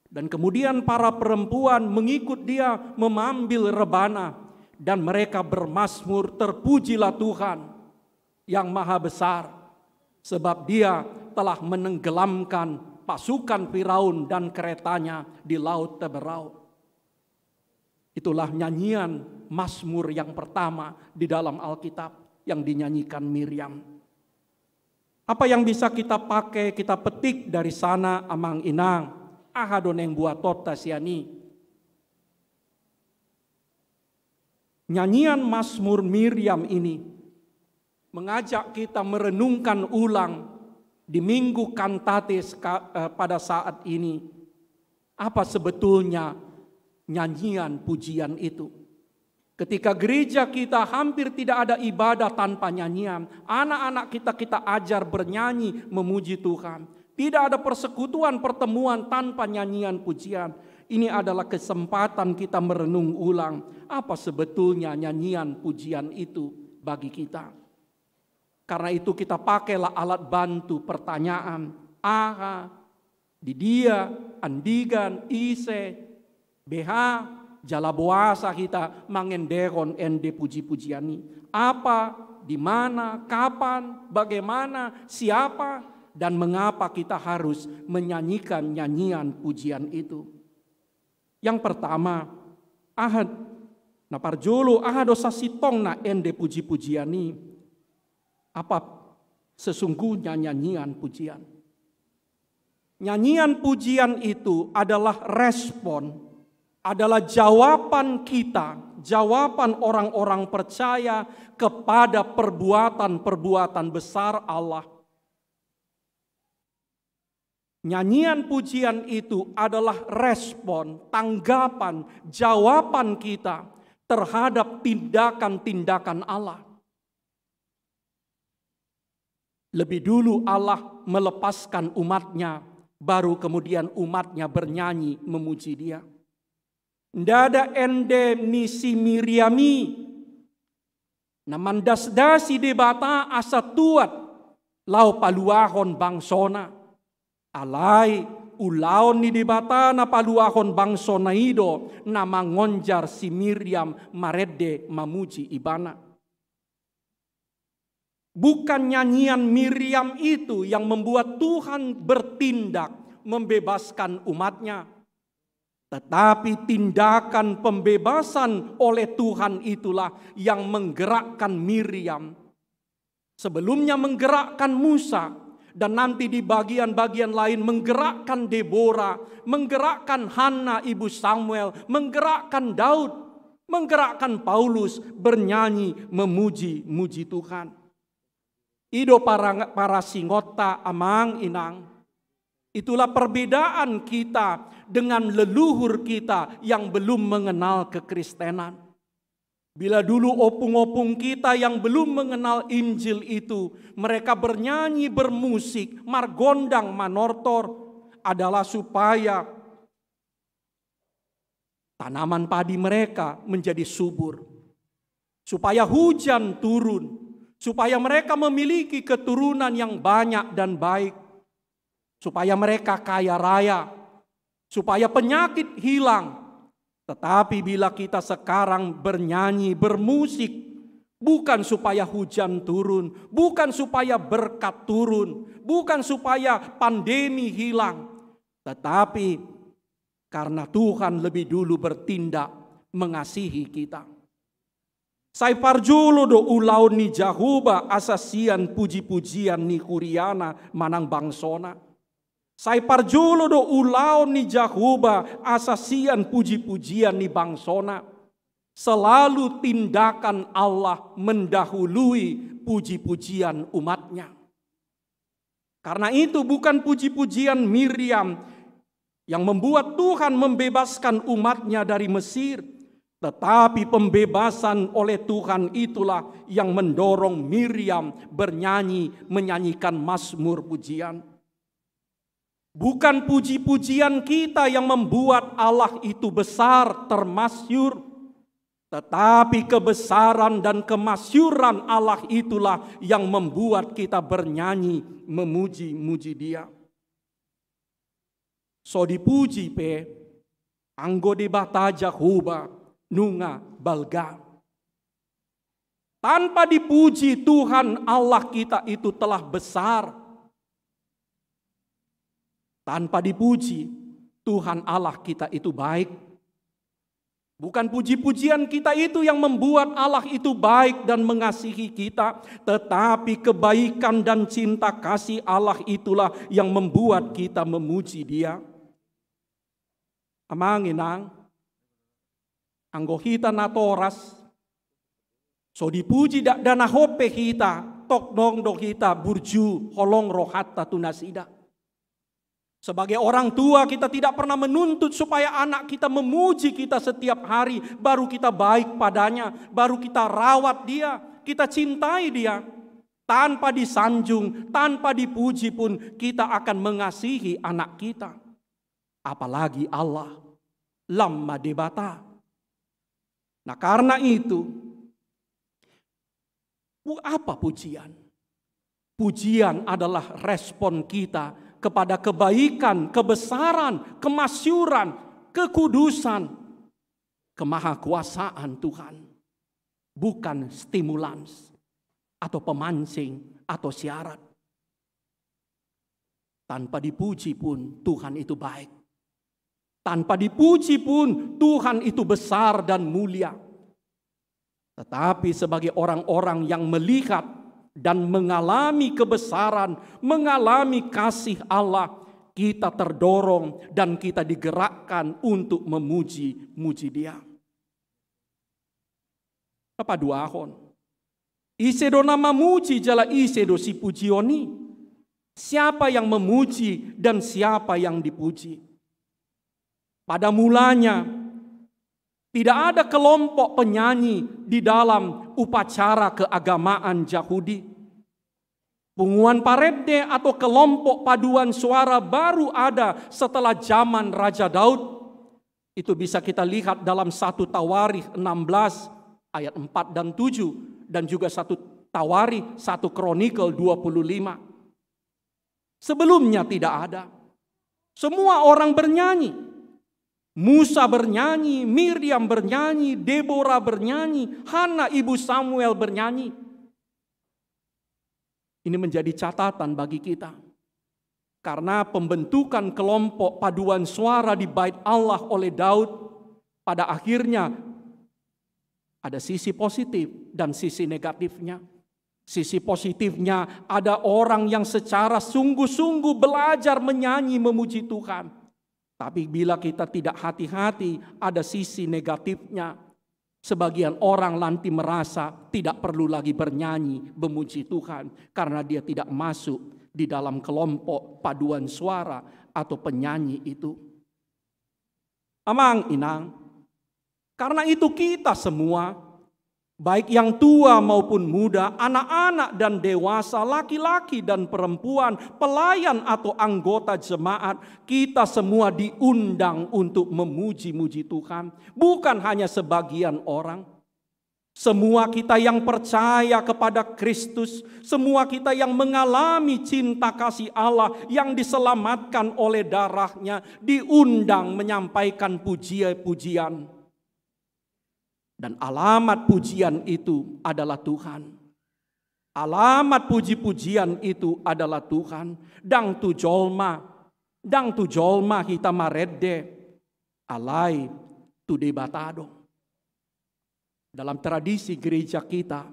Dan kemudian para perempuan mengikut dia mengambil rebana. Dan mereka bermazmur, terpujilah Tuhan yang maha besar. Sebab dia telah menenggelamkan pasukan Firaun dan keretanya di laut Teberau. Itulah nyanyian mazmur yang pertama di dalam Alkitab yang dinyanyikan Miriam. Apa yang bisa kita pakai, kita petik dari sana amang inang, ahadon yang buat tota siani. Nyanyian Mazmur Miriam ini mengajak kita merenungkan ulang di Minggu Kantates pada saat ini. Apa sebetulnya nyanyian pujian itu? Ketika gereja kita hampir tidak ada ibadah tanpa nyanyian. Anak-anak kita ajar bernyanyi memuji Tuhan. Tidak ada persekutuan pertemuan tanpa nyanyian pujian. Ini adalah kesempatan kita merenung ulang. Apa sebetulnya nyanyian pujian itu bagi kita. Karena itu kita pakailah alat bantu pertanyaan. Aha, Didia, Andigan, Ise, BH, jala boasa kita mangenderon ende puji-pujiani. Apa, di mana, kapan, bagaimana, siapa, dan mengapa kita harus menyanyikan nyanyian pujian itu. Yang pertama, ahad Na parjolo ahado sasitong na ende puji-pujian ni. Apa sesungguhnya nyanyian pujian? Nyanyian pujian itu adalah respon, adalah jawaban kita, jawaban orang-orang percaya kepada perbuatan-perbuatan besar Allah. Nyanyian pujian itu adalah respon, tanggapan, jawaban kita terhadap tindakan-tindakan Allah. Lebih dulu Allah melepaskan umatnya, baru kemudian umatnya bernyanyi memuji Dia. Ndada ende nisi Miriami, namandas-dasi debata asa tuat, lau paluahon bangsona. Alai ulaon ni debata na paluahon bangsona ido, na mangonjar si Miriam marede mamuji ibana. Bukan nyanyian Miriam itu yang membuat Tuhan bertindak membebaskan umatnya. Tetapi tindakan pembebasan oleh Tuhan itulah yang menggerakkan Miriam. Sebelumnya menggerakkan Musa, dan nanti di bagian-bagian lain menggerakkan Deborah, menggerakkan Hana ibu Samuel, menggerakkan Daud, menggerakkan Paulus bernyanyi memuji-muji Tuhan. Ido para singota amang inang. Itulah perbedaan kita dengan leluhur kita yang belum mengenal kekristenan. Bila dulu opung-opung kita yang belum mengenal Injil itu, mereka bernyanyi, bermusik, margondang, manortor, adalah supaya tanaman padi mereka menjadi subur. Supaya hujan turun, supaya mereka memiliki keturunan yang banyak dan baik. Supaya mereka kaya raya, supaya penyakit hilang. Tetapi bila kita sekarang bernyanyi, bermusik, bukan supaya hujan turun, bukan supaya berkat turun, bukan supaya pandemi hilang, tetapi karena Tuhan lebih dulu bertindak mengasihi kita. Sai parjulo do ulau ni jahuba asasian puji-pujian ni kuriana manang bangsona. Sai parjulo do ulau ni jahuba asasian puji-pujian ni bangsona. Selalu tindakan Allah mendahului puji-pujian umatnya. Karena itu bukan puji-pujian Miriam yang membuat Tuhan membebaskan umatnya dari Mesir. Tetapi pembebasan oleh Tuhan itulah yang mendorong Miriam bernyanyi, menyanyikan mazmur pujian. Bukan puji-pujian kita yang membuat Allah itu besar, termasyur. Tetapi kebesaran dan kemasyuran Allah itulah yang membuat kita bernyanyi, memuji-muji Dia. So dipuji pe, anggo debata Jahuba, nunga balga. Tanpa dipuji Tuhan Allah kita itu telah besar. Tanpa dipuji Tuhan Allah kita itu baik. Bukan puji-pujian kita itu yang membuat Allah itu baik dan mengasihi kita. Tetapi kebaikan dan cinta kasih Allah itulah yang membuat kita memuji Dia. Amang inang, anggo hita natoras, so dipuji dak dana hope hita, tok nong do hita burju holong rohatta tunasida. Sebagai orang tua kita tidak pernah menuntut supaya anak kita memuji kita setiap hari, baru kita baik padanya, baru kita rawat dia, kita cintai dia. Tanpa disanjung, tanpa dipuji pun kita akan mengasihi anak kita. Apalagi Allah, lamma debata. Nah karena itu, apa pujian? Pujian adalah respon kita kepada kebaikan, kebesaran, kemasyuran, kekudusan, kemahakuasaan Tuhan. Bukan stimulans atau pemancing atau syarat. Tanpa dipuji pun Tuhan itu baik. Tanpa dipuji pun Tuhan itu besar dan mulia. Tetapi sebagai orang-orang yang melihat dan mengalami kebesaran, mengalami kasih Allah, kita terdorong dan kita digerakkan untuk memuji Dia. Apa duahon? Isedo nama muji jala isedo si pujioni. Siapa yang memuji dan siapa yang dipuji? Pada mulanya tidak ada kelompok penyanyi di dalam upacara keagamaan Yahudi. Punguan parede atau kelompok paduan suara baru ada setelah zaman Raja Daud. Itu bisa kita lihat dalam 1 Tawarikh 16 ayat 4 dan 7. Dan juga 1 Tawarikh 1 Kronikel 25. Sebelumnya tidak ada. Semua orang bernyanyi. Musa bernyanyi, Miriam bernyanyi, Deborah bernyanyi, Hana ibu Samuel bernyanyi. Ini menjadi catatan bagi kita. Karena pembentukan kelompok paduan suara di Bait Allah oleh Daud, pada akhirnya ada sisi positif dan sisi negatifnya. Sisi positifnya ada orang yang secara sungguh-sungguh belajar menyanyi memuji Tuhan. Tapi bila kita tidak hati-hati, ada sisi negatifnya. Sebagian orang nanti merasa tidak perlu lagi bernyanyi memuji Tuhan karena dia tidak masuk di dalam kelompok paduan suara atau penyanyi itu. Amang inang, karena itu kita semua, baik yang tua maupun muda, anak-anak dan dewasa, laki-laki dan perempuan, pelayan atau anggota jemaat, kita semua diundang untuk memuji-muji Tuhan. Bukan hanya sebagian orang. Semua kita yang percaya kepada Kristus, semua kita yang mengalami cinta kasih Allah yang diselamatkan oleh darahnya, diundang menyampaikan pujian-pujian. Dan alamat pujian itu adalah Tuhan. Alamat puji-pujian itu adalah Tuhan. Dang tu jolma kita marede alai tu debatado. Dalam tradisi gereja kita,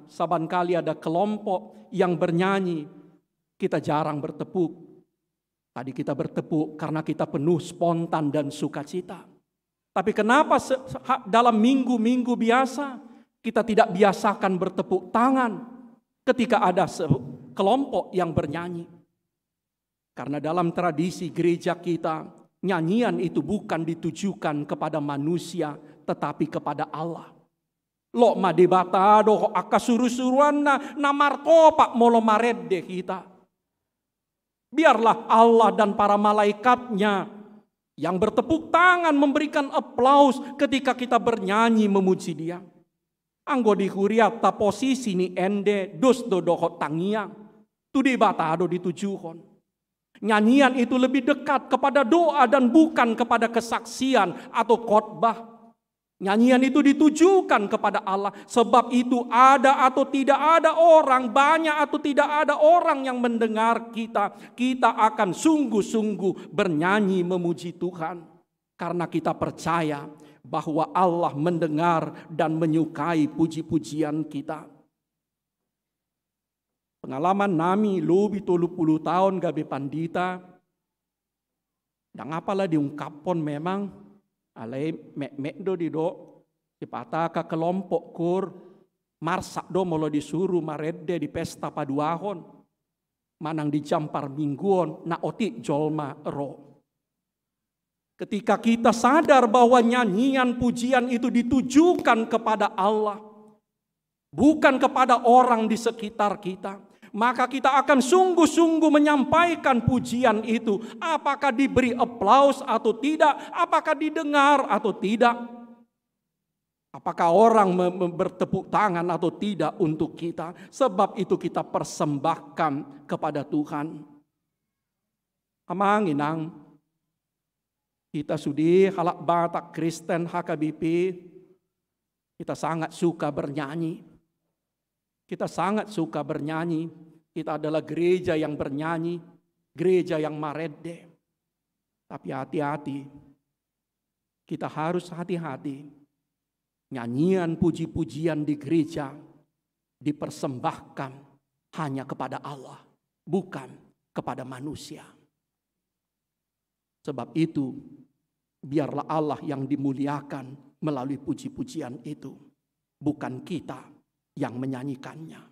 saban kali ada kelompok yang bernyanyi, kita jarang bertepuk. Tadi kita bertepuk karena kita penuh spontan dan sukacita. Tapi kenapa dalam minggu-minggu biasa kita tidak biasakan bertepuk tangan ketika ada kelompok yang bernyanyi? Karena dalam tradisi gereja kita, nyanyian itu bukan ditujukan kepada manusia tetapi kepada Allah. Lo madebata do akasuru-suruan na martopak molo marede kita. Biarlah Allah dan para malaikatnya yang bertepuk tangan memberikan aplaus ketika kita bernyanyi memuji Dia. Anggo di huriata posisi ni ende dos dodohot tangiang. Tudi batado ditujuhon. Nyanyian itu lebih dekat kepada doa dan bukan kepada kesaksian atau khotbah. Nyanyian itu ditujukan kepada Allah. Sebab itu ada atau tidak ada orang, banyak atau tidak ada orang yang mendengar kita, kita akan sungguh-sungguh bernyanyi memuji Tuhan. Karena kita percaya bahwa Allah mendengar dan menyukai puji-pujian kita. Pengalaman nami lebih 30 tahun gabe pandita. Dan apalah diungkapon memang alai mek do di do dipataka kelompok kur marsak do molo disuruh marede di pesta paduahon manang di jampar mingguon na otik jolma ro. Ketika kita sadar bahwa nyanyian pujian itu ditujukan kepada Allah, bukan kepada orang di sekitar kita, maka kita akan sungguh-sungguh menyampaikan pujian itu. Apakah diberi aplaus atau tidak, apakah didengar atau tidak, apakah orang bertepuk tangan atau tidak untuk kita. Sebab itu kita persembahkan kepada Tuhan. Amang inang, kita sudi halak Batak Kristen HKBP, kita sangat suka bernyanyi. Kita sangat suka bernyanyi. Kita adalah gereja yang bernyanyi, gereja yang marede. Tapi hati-hati. kita harus hati-hati. Nyanyian puji-pujian di gereja dipersembahkan hanya kepada Allah, bukan kepada manusia. Sebab itu, biarlah Allah yang dimuliakan melalui puji-pujian itu, bukan kita yang menyanyikannya.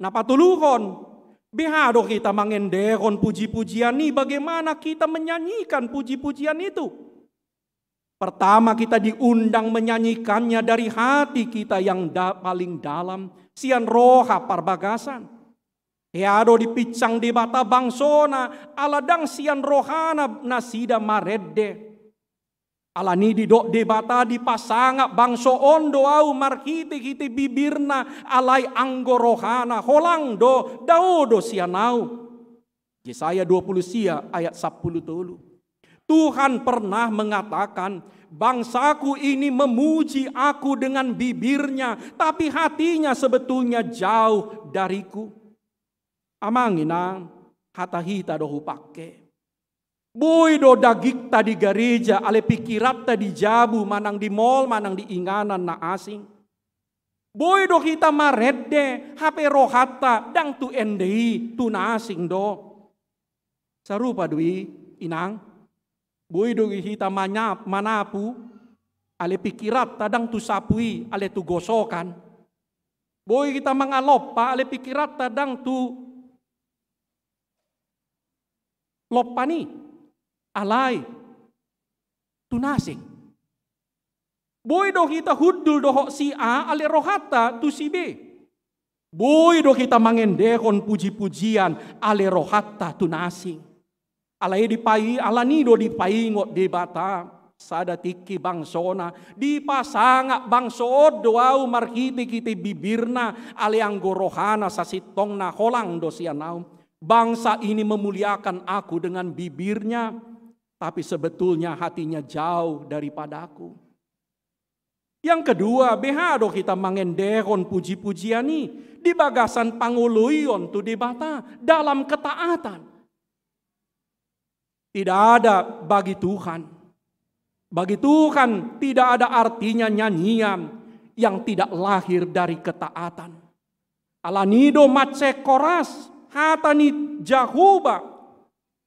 Napa tuluhon, behado kita mengendehon puji-pujian ini, bagaimana kita menyanyikan puji-pujian itu? Pertama, kita diundang menyanyikannya dari hati kita yang paling dalam, sian roha parbagasan. Heado dipicang di bata bangsona, aladang sian rohana nasida maredde. Alani di dok di bata dipasanga bangso ondo au markiti kiti bibirna alai anggo rohana holang do daudo sianau. Yesaya 20 sia ayat 10 tulu. Tuhan pernah mengatakan, bangsaku ini memuji aku dengan bibirnya, tapi hatinya sebetulnya jauh dariku. Amangina hata hita dohu pake. Boy do dagik tadi gereja, ale pikirat tadi jabu, manang di mall, manang di inganan na asing. Boy do kita maredde, hape rohata, dang tu endei, tu na asing do. Sarupa dui, inang. Boy do kita manapu, ale pikirat tadang tu sapui, ale tu gosokan. Boy kita mangalopa, ale pikirat tadang tu lopani, alai, tu nasing. Boy do kita hudul dohok si A, ale rohata tu si B. Boy do kita mangendehon puji-pujian, ale rohata tu nasing. Alai dipai, alanido dipai ngot di bata, sada tiki bangsona, dipasanga bangso doau markiti kiti bibirna, aliang gorohana sasitong na holang dosianau. Bangsa ini memuliakan aku dengan bibirnya, tapi sebetulnya hatinya jauh daripadaku. Yang kedua, behado kita mengendehon puji-pujian ini, di bagasan panguluyon tu di bata, dalam ketaatan. Tidak ada bagi Tuhan. Bagi Tuhan tidak ada artinya nyanyian yang tidak lahir dari ketaatan. Alanido matse koras, hatani jahuba.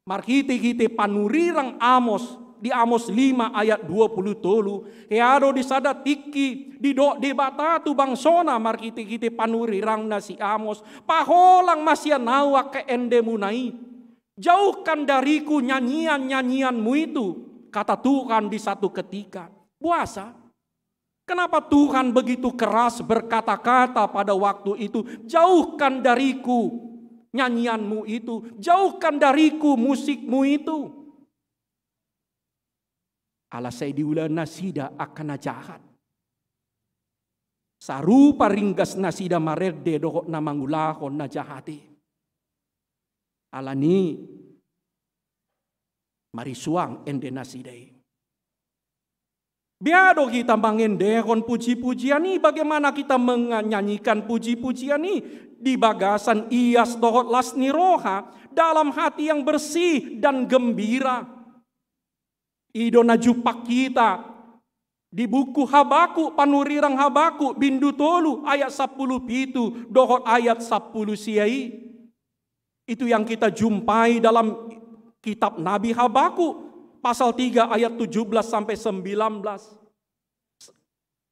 Markiti-kiti panurirang Amos, di Amos 5 ayat 20 heado di sada tiki di do di batatu bangsona markiti-kiti panurirang na si Amos. Paholang masya nawa ke endemunai. Jauhkan dariku nyanyian-nyanyianmu itu, kata Tuhan di satu ketika. Puasa. Kenapa Tuhan begitu keras berkata-kata pada waktu itu? Jauhkan dariku nyanyianmu itu, jauhkan dariku musikmu itu. Alasai diulah nasida akan jahat. Sarupa ringgas nasida marede dohok namangulahon najahati. Alani marisuang ende nasidai. Biado kita mengendehon puji-pujian ini, bagaimana kita menyanyikan puji-pujian ini di bagasan ias dohot lasni roha dalam hati yang bersih dan gembira. Idona jupak kita di buku Habakuk panurirang Habakuk bindu tolu ayat 10 pitu dohot ayat 10 siai. Itu yang kita jumpai dalam kitab Nabi Habakuk pasal 3 ayat 17 sampai 19.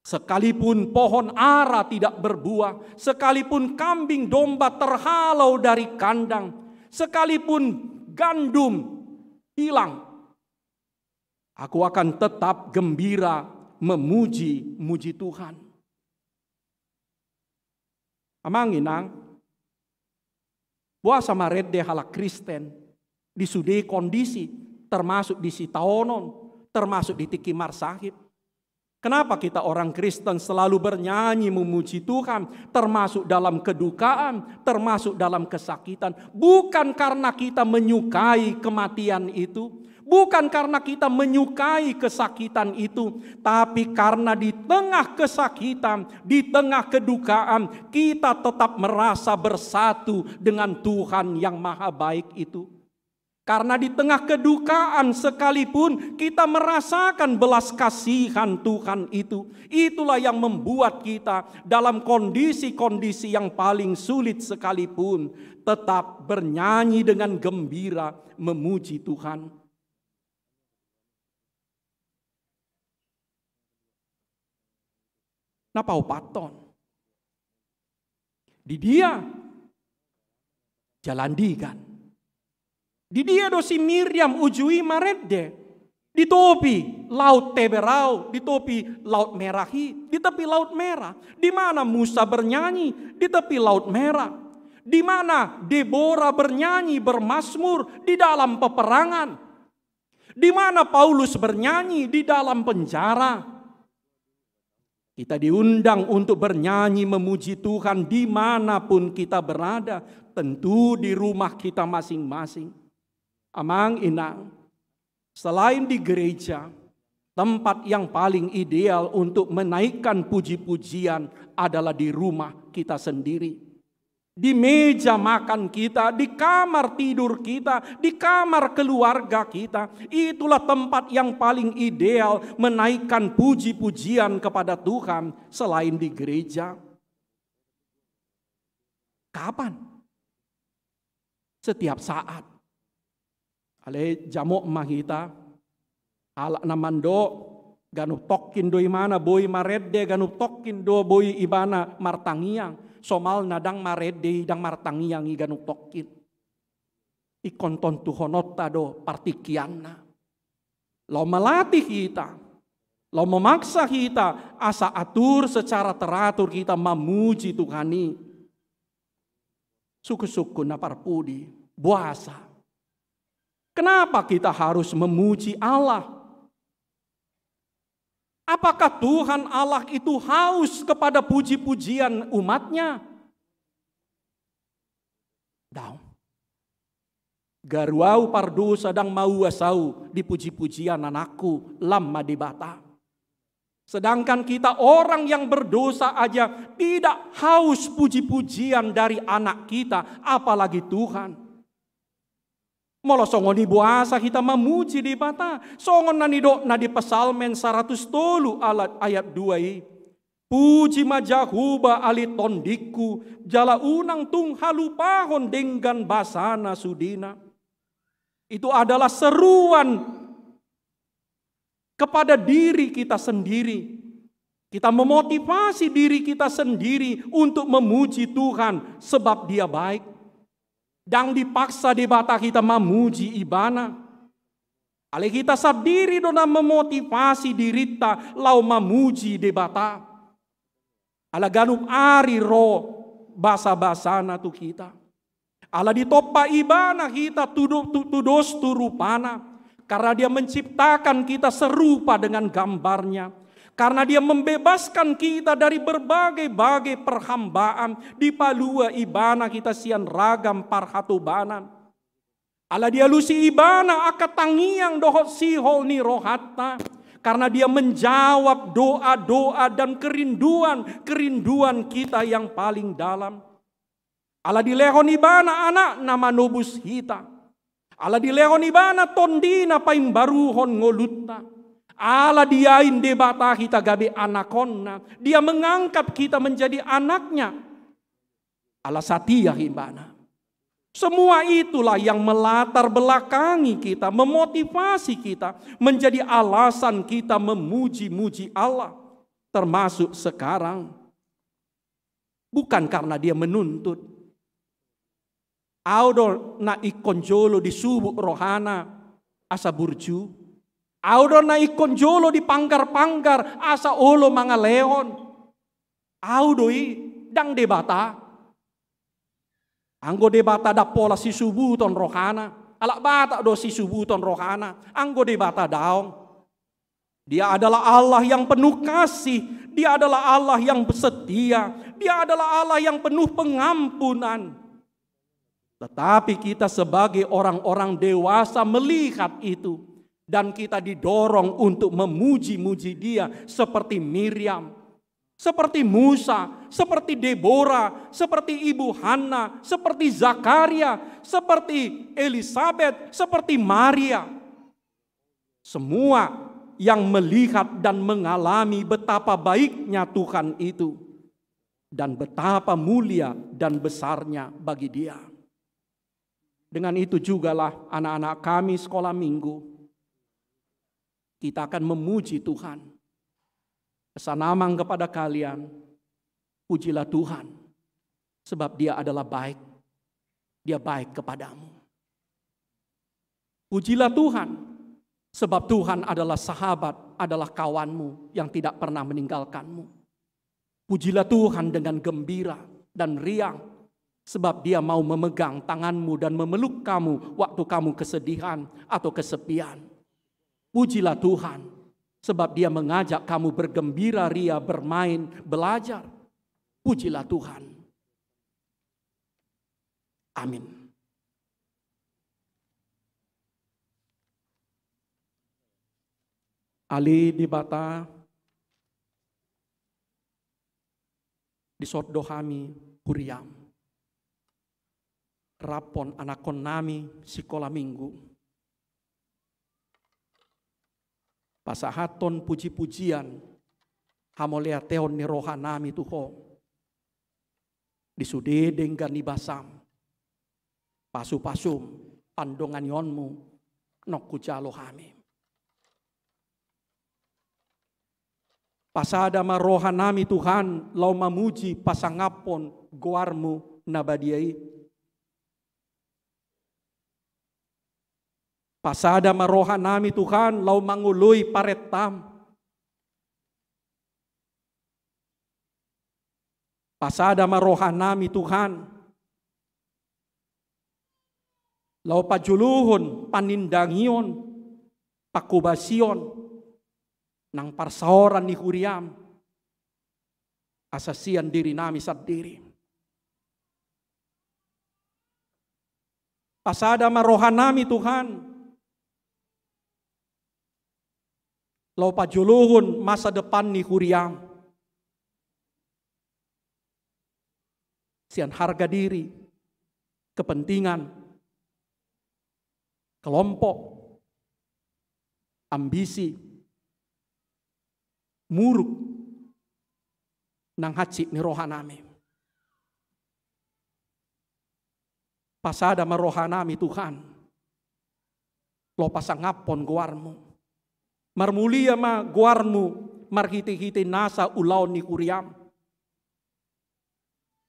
Sekalipun pohon ara tidak berbuah, sekalipun kambing domba terhalau dari kandang, sekalipun gandum hilang, aku akan tetap gembira memuji Tuhan. Amanginang puasa marede halak Kristen di sudai kondisi termasuk di Sitaonon, termasuk di Tiki Marsahib. Kenapa kita orang Kristen selalu bernyanyi memuji Tuhan, termasuk dalam kedukaan, termasuk dalam kesakitan? Bukan karena kita menyukai kematian itu, bukan karena kita menyukai kesakitan itu, tapi karena di tengah kesakitan, di tengah kedukaan, kita tetap merasa bersatu dengan Tuhan yang maha baik itu. Karena di tengah kedukaan sekalipun kita merasakan belas kasihan Tuhan itu. Itulah yang membuat kita dalam kondisi-kondisi yang paling sulit sekalipun tetap bernyanyi dengan gembira memuji Tuhan. Napau paton. Di dia jalan digan. Di dia dosi Miriam ujui maredde. Di topi laut Teberau, di topi laut Merahi, di tepi laut merah. Di mana Musa bernyanyi di tepi laut merah. Di mana Deborah bernyanyi bermazmur di dalam peperangan. Di mana Paulus bernyanyi di dalam penjara. Kita diundang untuk bernyanyi memuji Tuhan dimanapun kita berada. Tentu di rumah kita masing-masing. Amang inang, selain di gereja, tempat yang paling ideal untuk menaikkan puji-pujian adalah di rumah kita sendiri. Di meja makan kita, di kamar tidur kita, di kamar keluarga kita. Itulah tempat yang paling ideal menaikkan puji-pujian kepada Tuhan selain di gereja. Kapan? Setiap saat. Ale jamok mahita, alak namando, ganup tokin doi mana boy maredde, ganup tokin do boy ibana martangiang, somal nadang maredde dang martangiang i ganup tokin. Ikonton tuhonota do partikianna. Lo melatih kita, lo memaksa kita, asa atur secara teratur kita memuji Tuhani. Suku-suku naparpudi, buasa. Kenapa kita harus memuji Allah? Apakah Tuhan Allah itu haus kepada puji-pujian umatnya? Daun. Garuau pardu sedang mau asau dipuji-pujian anakku lama dibata. Sedangkan kita orang yang berdosa aja tidak haus puji-pujian dari anak kita, apalagi Tuhan. Molo songon di buasa kita memuji di bata. Songon nanido na di Psalmen 100 alat ayat 2. Puji majahuba ali tondiku jala unang tung halupahon dengan basana sudina. Itu adalah seruan kepada diri kita sendiri. Kita memotivasi diri kita sendiri untuk memuji Tuhan sebab Dia baik. Dan dipaksa di bata kita memuji ibana. Ale kita sendiri dona memotivasi diri kita lau memuji di bata. Ala ganup ari ro basa-basana tu kita. Ala ditopa ibana kita tudos turupana. Karena Dia menciptakan kita serupa dengan gambarnya. Karena Dia membebaskan kita dari berbagai-bagai perhambaan. Di palua ibana kita sian ragam parhatubanan. Ala Dia lusi ibana akatangiang dohot sihol ni rohatta. Karena Dia menjawab doa-doa dan kerinduan kita yang paling dalam. Ala dilehon ibana anak nama nobus hita. Ala dilehon ibana tondina paing baruhon ngolutta. Allah diain debata kita gabe anakonna. Dia mengangkat kita menjadi anaknya. Allah satia himbana. Semua itulah yang melatar belakangi kita, memotivasi kita, menjadi alasan kita memuji-muji Allah. Termasuk sekarang. Bukan karena Dia menuntut. Audor na ikonjolo di subuk rohana asa burju. Audo na ikon jolo di panggar-panggar asa olo mga leon. Audo dang debata. Anggo debata da pola si subuton rohana. Alak bata do si subuton rohana. Anggo debata daong. Dia adalah Allah yang penuh kasih. Dia adalah Allah yang setia. Dia adalah Allah yang penuh pengampunan. Tetapi kita sebagai orang-orang dewasa melihat itu. Dan kita didorong untuk memuji-muji Dia seperti Miriam. seperti Musa, seperti Deborah, seperti Ibu Hana, seperti Zakaria, seperti Elisabet, seperti Maria. Semua yang melihat dan mengalami betapa baiknya Tuhan itu dan betapa mulia dan besarnya bagi Dia. Dengan itu jugalah anak-anak kami sekolah minggu, kita akan memuji Tuhan. Pesanamang kepada kalian, pujilah Tuhan, sebab Dia adalah baik. Dia baik kepadamu. Pujilah Tuhan, sebab Tuhan adalah sahabat, adalah kawanmu yang tidak pernah meninggalkanmu. Pujilah Tuhan dengan gembira dan riang, sebab Dia mau memegang tanganmu dan memeluk kamu waktu kamu kesedihan atau kesepian. Pujilah Tuhan, sebab Dia mengajak kamu bergembira ria, bermain, belajar. Pujilah Tuhan. Amin. Ali di bata, di sotdohami huriam. Rapon anakon nami sekolah minggu. Pasahaton puji-pujian hamolea teon ni rohanami tuho disude dengan nibasam pasu-pasum pandongan yonmu nokku jalo hami pasada marohanami Tuhan lau mamuji pasangapon goarmu nabadiai. Pasada marohanami Tuhan lau mangului paretam. Pasada marohanami Tuhan lau pajuluhun panindangion pakubasion nang parsaoran ni huriam asasian diri nami sadiri. Pasada marohanami Tuhan lau pajuluhun masa depan ni huriam. Sian harga diri, kepentingan, kelompok, ambisi, muruk, nang hacik ni rohanami. Pasada marohanami Tuhan, lau pasangapon goarmu. Marmulia ma guarmu marhiti-hiti nasa ulaw ni kuriam.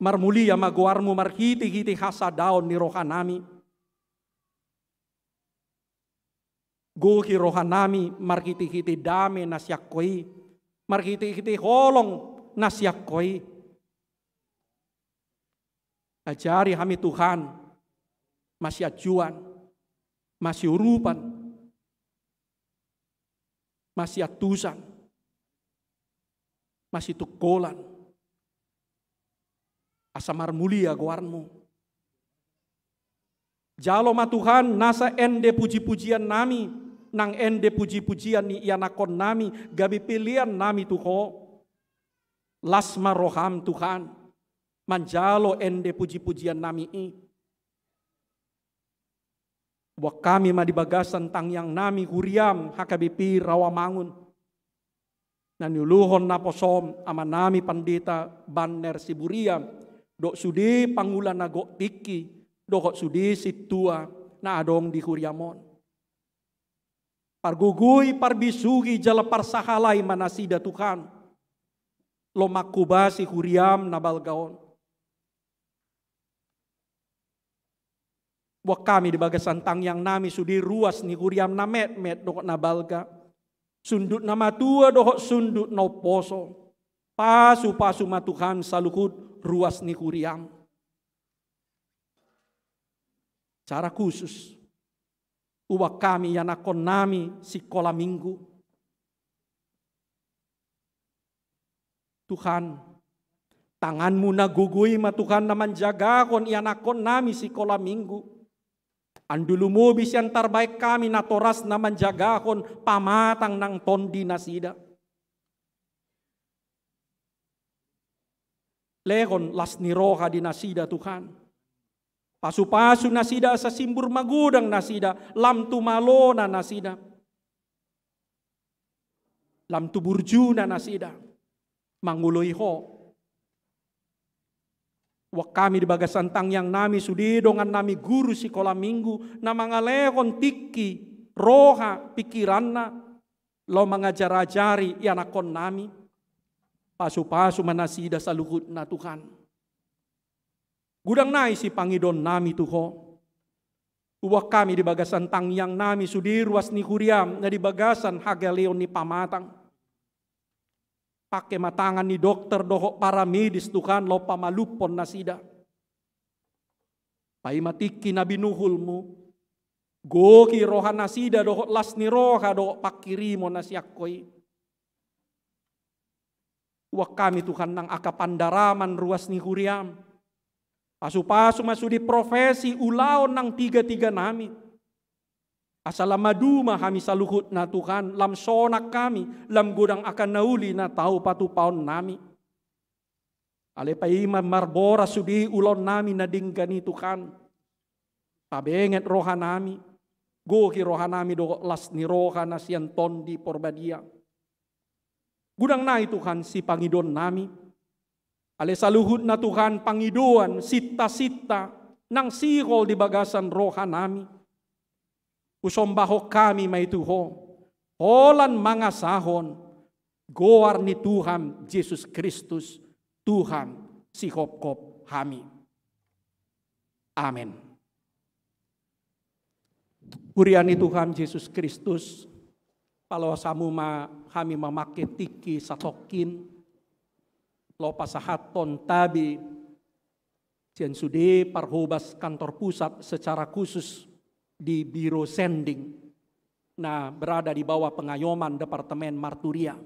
Marmulia ma guarmu marhiti-hiti hasadaon ni rohanami. Guhi rohanami marhiti-hiti dame nasyakoi. Marhiti-hiti holong nasyakoi. Ajari kami Tuhan masih ajuan, masih urupan, masih atusan, masih tukolan, asamar mulia guarmu. Jalo ma Tuhan nasa ende puji-pujian nami, nang ende puji-pujian ni ianakon nami, gabi pilihan nami Tuho. Lasma roham Tuhan, manjalo ende puji-pujian nami i. Buat kami madibagasan tang yang nami huriam HKBP Rawamangun. Naniuluhon na posom ama nami pandita Banner Siburiam. Dok sudi pangulan na go tiki. Dok sudi situa na adong di huriamon. Parguguy parbisugi jala parsahalay manasida Tuhan. Lomakubasi huriam na balgaon. Buat kami di bagasan tang yang nami sudi ruas ni huriam na met dohok na balga. Sundut na matua dohok sundut na poso. Pasu-pasu matuhan salukut ruas ni huriam. Cara khusus. Uwak kami yang akon nami sekolah minggu. Tuhan, tanganmu na gugui ma Tuhan na menjaga kon iyan akon nami sekolah minggu. Andulu mo bisyan terbaik kami na toras na menjagahon pamatang ng tondi na sida. Lehon las niroha di nasida Tuhan. Pasu-pasu nasida sa simbur magudang nasida. Lam tu malona nasida. Lam tu burjuna nasida. Manguloy ho. Wak kami di bagasan tangyang nami sudidongan nami guru sekolah minggu. Na mga lehon tiki roha pikiranna. Lo mengajar-ajari yanakon nami. Pasu-pasu manasida sa luhut na Tuhan. Gudang nai si Pangidon nami Tuho. Uwak kami di bagasan tangyang nami sudirwas ni Huriam na di bagasan hagaleon ni pamatang. Pakai matangan ni dokter doho para medis Tuhan lo pamalupon nasida. Pai matiki na binuhulmu. Goki roha nasida doho las ni roha doho pakirimo nasiakoy. Uwak kami Tuhan nang akapandaraman ruas ni Huriam. Pasu-pasu masudi profesi ulaon nang tiga-tiga nami. Asalamaduma kami saluhut na Tuhan. Lam sonak kami. Lam gudang akan nauli na tahu patupaon nami. Alepaima marbora sudi ulon nami na dinggani Tuhan. Pabenget roha nami. Goki roha nami do las ni roha na siyan tondi porbadia. Gudang na Tuhan si Pangidon nami. Ale saluhut na Tuhan Pangiduan sita-sita nang sihol di bagasan roha nami. Usombaho kami may Tuho. Holan mga sahon. Goar ni Tuhan Jesus Kristus. Tuhan si hop-hop kami. Amen. Purian ni Tuhan Jesus Kristus. Kalau samu kami memakai tiki satokin, lo pasahaton tabi, cian sude parhobas kantor pusat secara khusus di Biro Sending, nah berada di bawah pengayoman Departemen Marturia.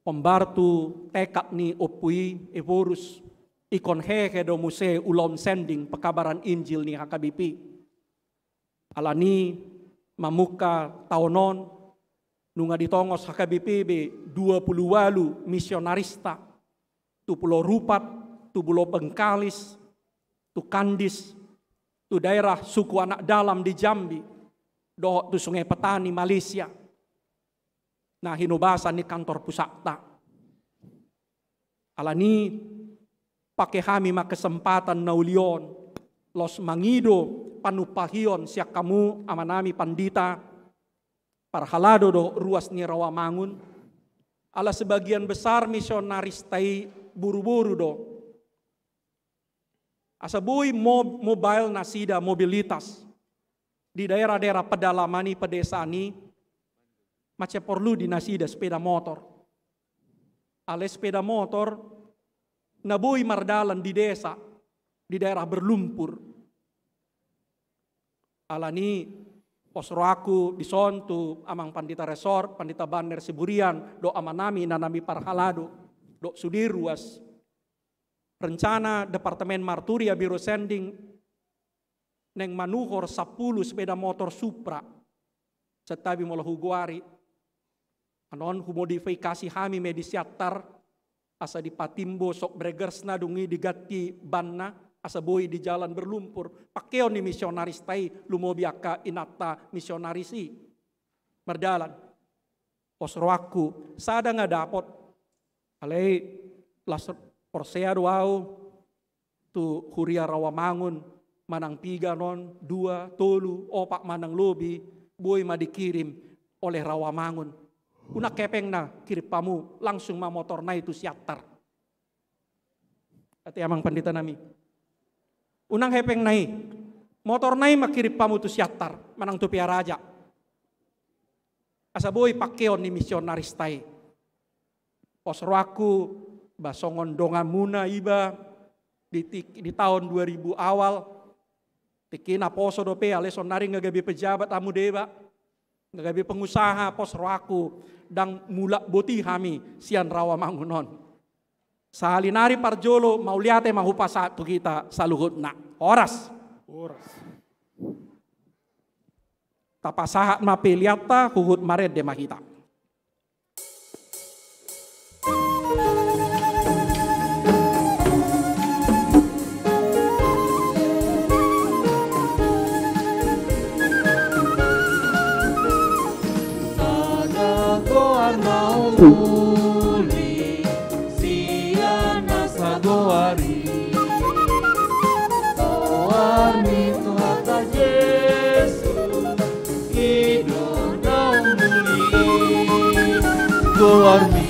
Pembartu tekad ni opui evorus, ikon hehe do muse ulon Sending pekabaran Injil ni HKBP. Alani mamuka taonon nunga ditongos HKBP 28 misionarista tu Pulau Rupat, tu Pulau Bengkalis, tu Kandis, tu daerah suku anak dalam di Jambi, doh tu Sungai Petani Malaysia. Nah hinubasan ni kantor pusakta. Alani pakai kami mak kesempatan naulion los mangido panupahion siak kamu amanami pandita parhalado do ruas ni Rawamangun. Ala sebagian besar misionaris tai buru-buru do. Asabui mobile nasida mobilitas di daerah-daerah pedalamani pedesani macam perlu di nasida sepeda motor. Ale sepeda motor nabui mardalan di desa di daerah berlumpur. Alani posro aku disontu amang pandita resort, pandita Bander Siburian, do amanami nanami parhalado, do sudiruas. Rencana Departemen Marturia Biro Sending neng manuhor 10 sepeda motor Supra. Setabi mula huguari. Anon humodifikasi kami medisiatar asa di Patimbo sok bregersna dungi digati banna. Asa boy di jalan berlumpur. Pakeo ni misionaris tai lumobiaka inata misionarisi. Berdalan. Posro aku. Sada nga dapot. Alay las porsea duau. Tu Huria Rawamangun. Manang 3 non. 2, 3, 4 manang lobi. Boy madikirim oleh Rawamangun. Una kepeng na kirip pamu. Langsung mamotor na itu siatar. Ati amang pandita nami. Unang hepeng nai, motor nai makirip pamu tu siatar, manang tu piaraja. Asaboy pakeon ni misionaris tai. Posro aku basongon dongan muna iba di tahun 2000 awal. Tikina poso dope aleson nari ngagabi pejabat amu deba, ngagabi pengusaha posro aku dang mulak boti kami sian Rawamangunon. Sahalinari parjolo mauliate mahupasa tu kita saluhut nak oras. Tapasahat mapeliata huhut mared de mahita. puli siana sagoari Goarmi Tuhata Yesu idona muli Goarmi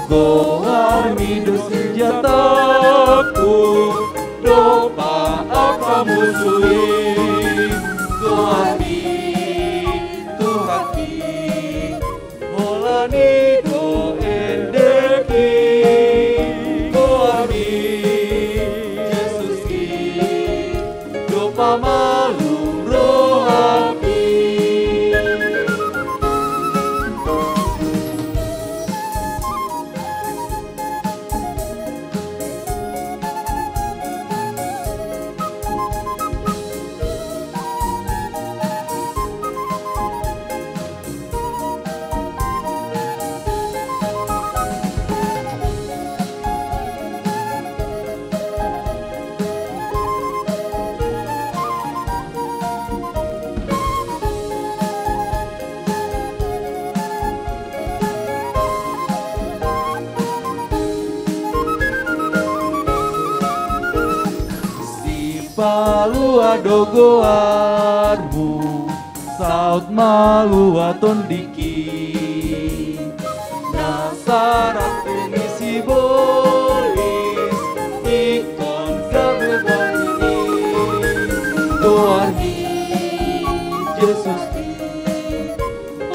Goarmi do senjataku dopa apa musuhi Goarmi Tuhaki molani do endeki Goarmi Yesus ki dopa malum rohaki Palua dogoarmu saut malua tondiki nasarat pengisi bolis ikon gabe bani Goarmi Yesus ki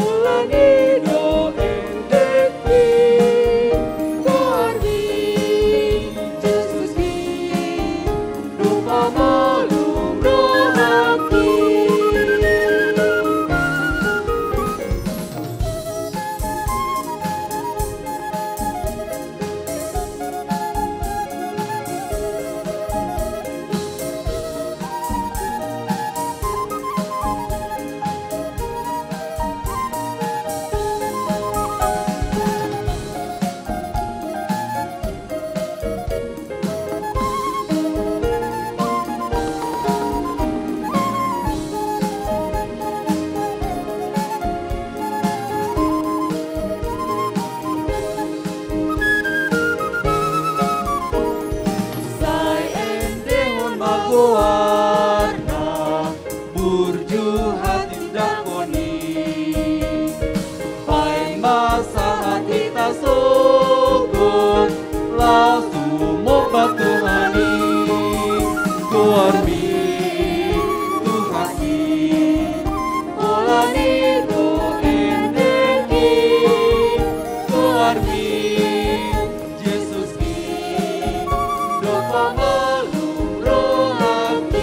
ulani do endeki Goarmi Yesus ki dopa malum rohaki Goarna burju hati dakoni pai masa hati tasogon lasu mo batuhani Goarmi Tuhaki olani do endeki Goarmi Yesus ki dopa malum rohaki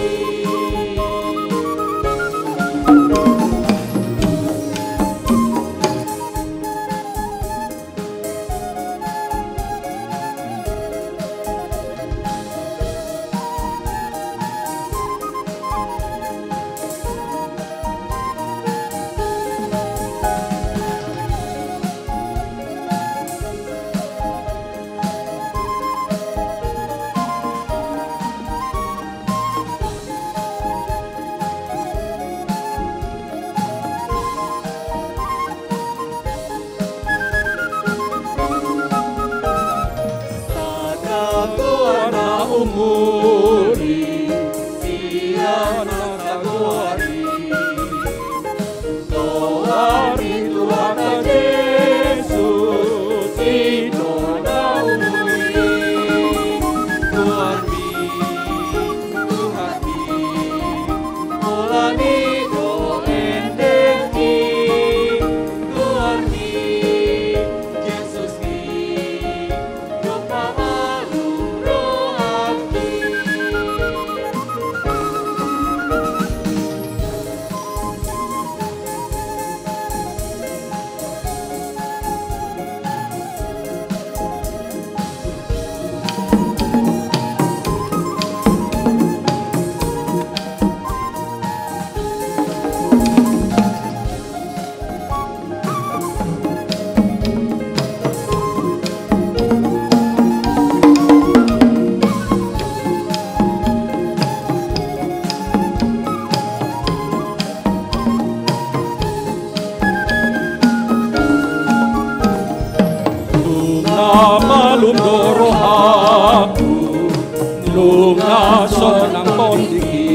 bunga sonang tondiki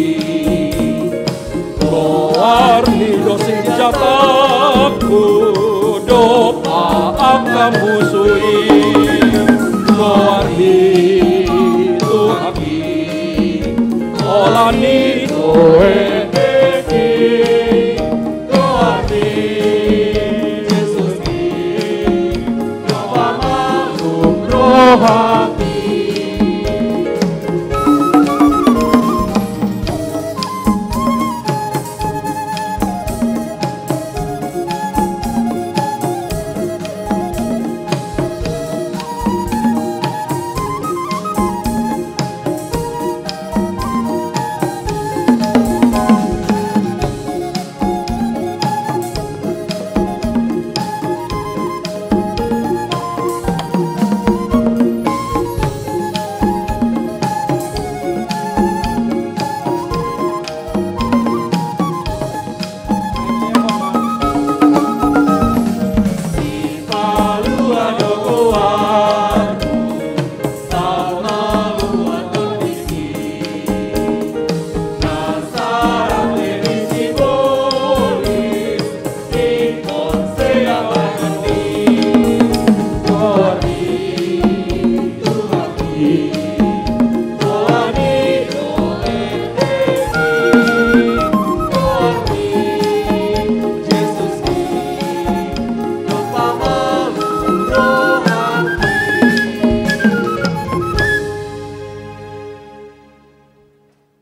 warni dosi jataku doa akan musui warni tuhaki olani doe warni Yesus ki doa malum rohani.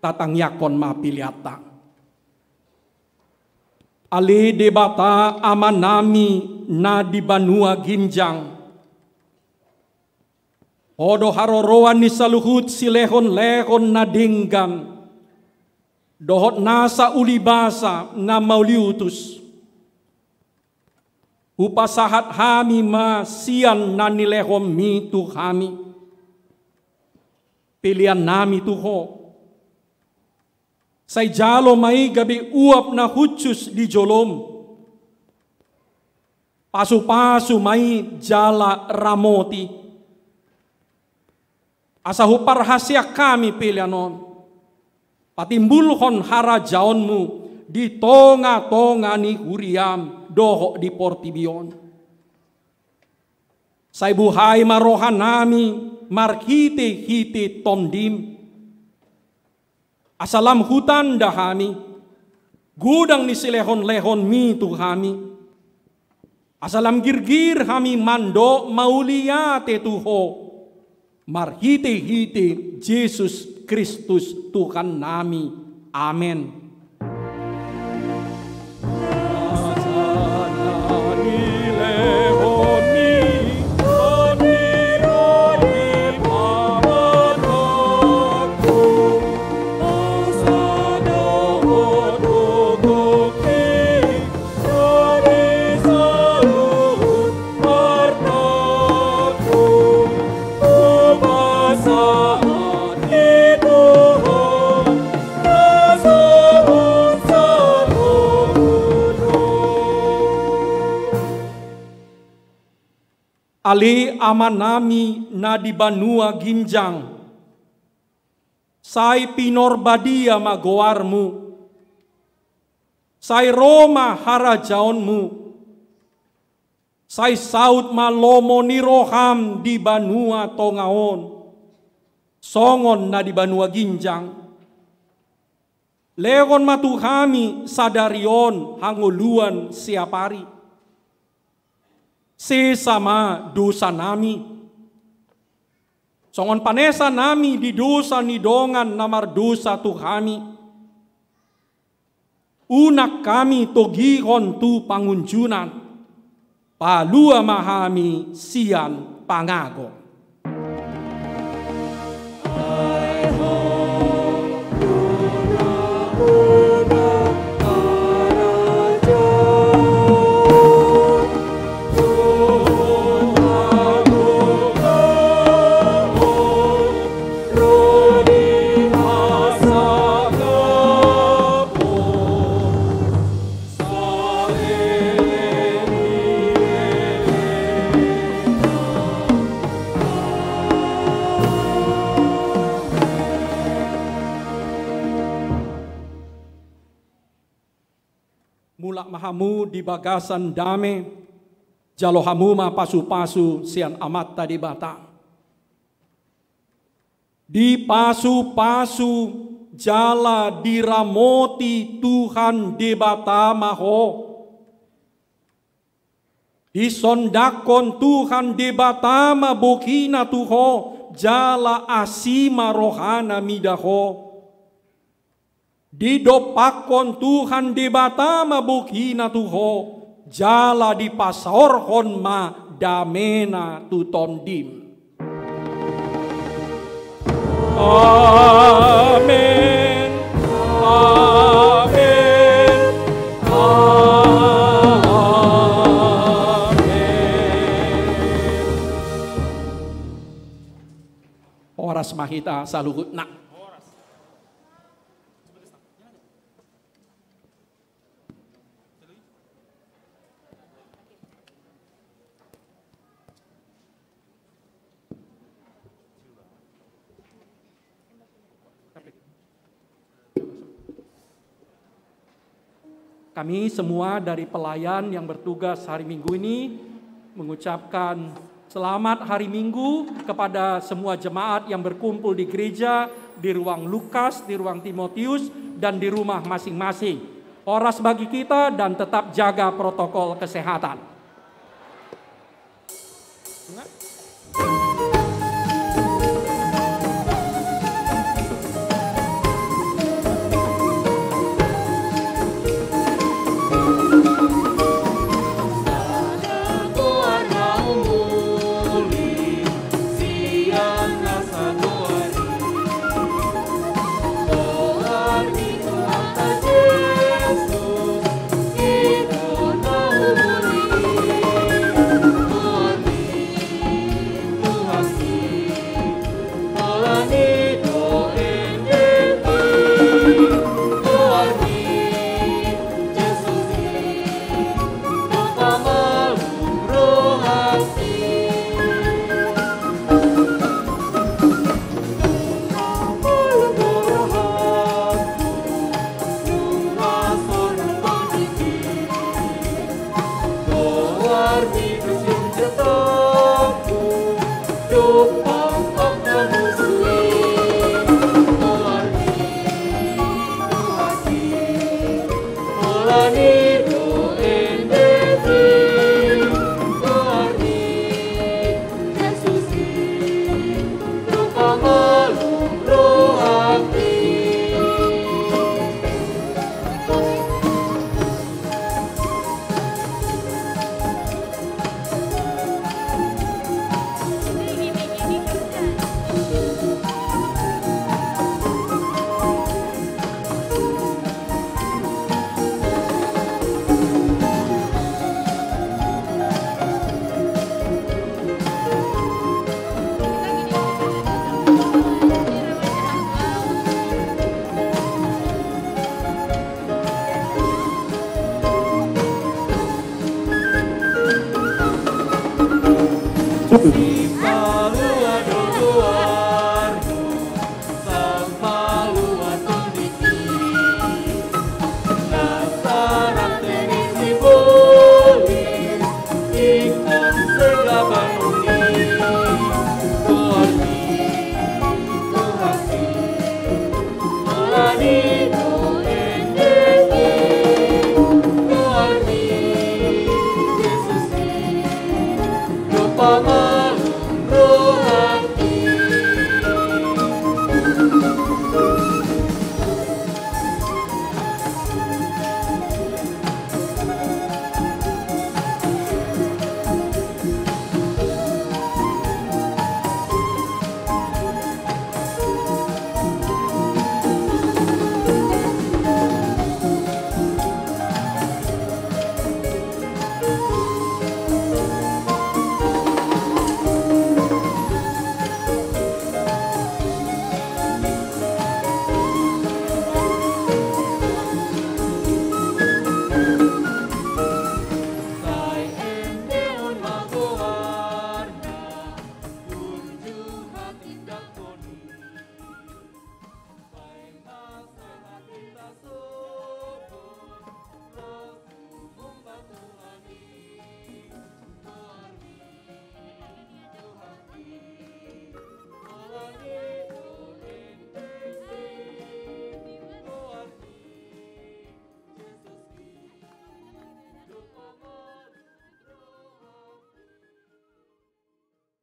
Tatang yakon ma piliata ali debata amanami na di Banua Ginjang odo haroroan ni saluhut silehon-lehon na dinggan dohot nasa ulibasa na mauliutus upasahat hami ma sian na nilehom mitu hami pilihan nami tuho say jalo may gabi uap na hutsus di jolom. Pasu-pasu may jala ramoti. Asahu parhasya kami pilihanon. Patimbulhon harajaonmu di tonga-tonga ni huriam doho di portibion. Say buhay marohan nami marhite-hite tondim. Asalam hutan dahami, gudang ni silehon-lehon mitu hami. Asalam girgir hami mando mauliyate tuho, marhite-hite Yesus Kristus Tuhan nami. Amen. Ali amanami na di Banua Ginjang, say pinorbadia magoarmu, say Roma harajaonmu, say saut malomo ni roham di Banua Tongaon, songon na di Banua Ginjang, legon matuhami sadarion hanguluan siapari. Sesama dosa nami. Songon panesa nami di dosa ni dongan namar dosa tu kami. Unak kami togihon tu pangunjunan. Palua mahami sian pangago. mulak mahamu di bagasan dame, jalo hamuma pasu-pasu sian amat tadi bata. Di pasu-pasu jala diramoti Tuhan debata maho. Di sondakon Tuhan debata mabokina tuho jala asima rohana midaho. Di dopakon Tuhan debata mabokina tuho jala di pasorhon ma damena tutondim. Amin. Amin. Amin. Oras mahita saluhut nak. Kami semua dari pelayan yang bertugas hari Minggu ini mengucapkan selamat hari Minggu kepada semua jemaat yang berkumpul di gereja, di ruang Lukas, di ruang Timotius, dan di rumah masing-masing. Oras bagi kita dan tetap jaga protokol kesehatan.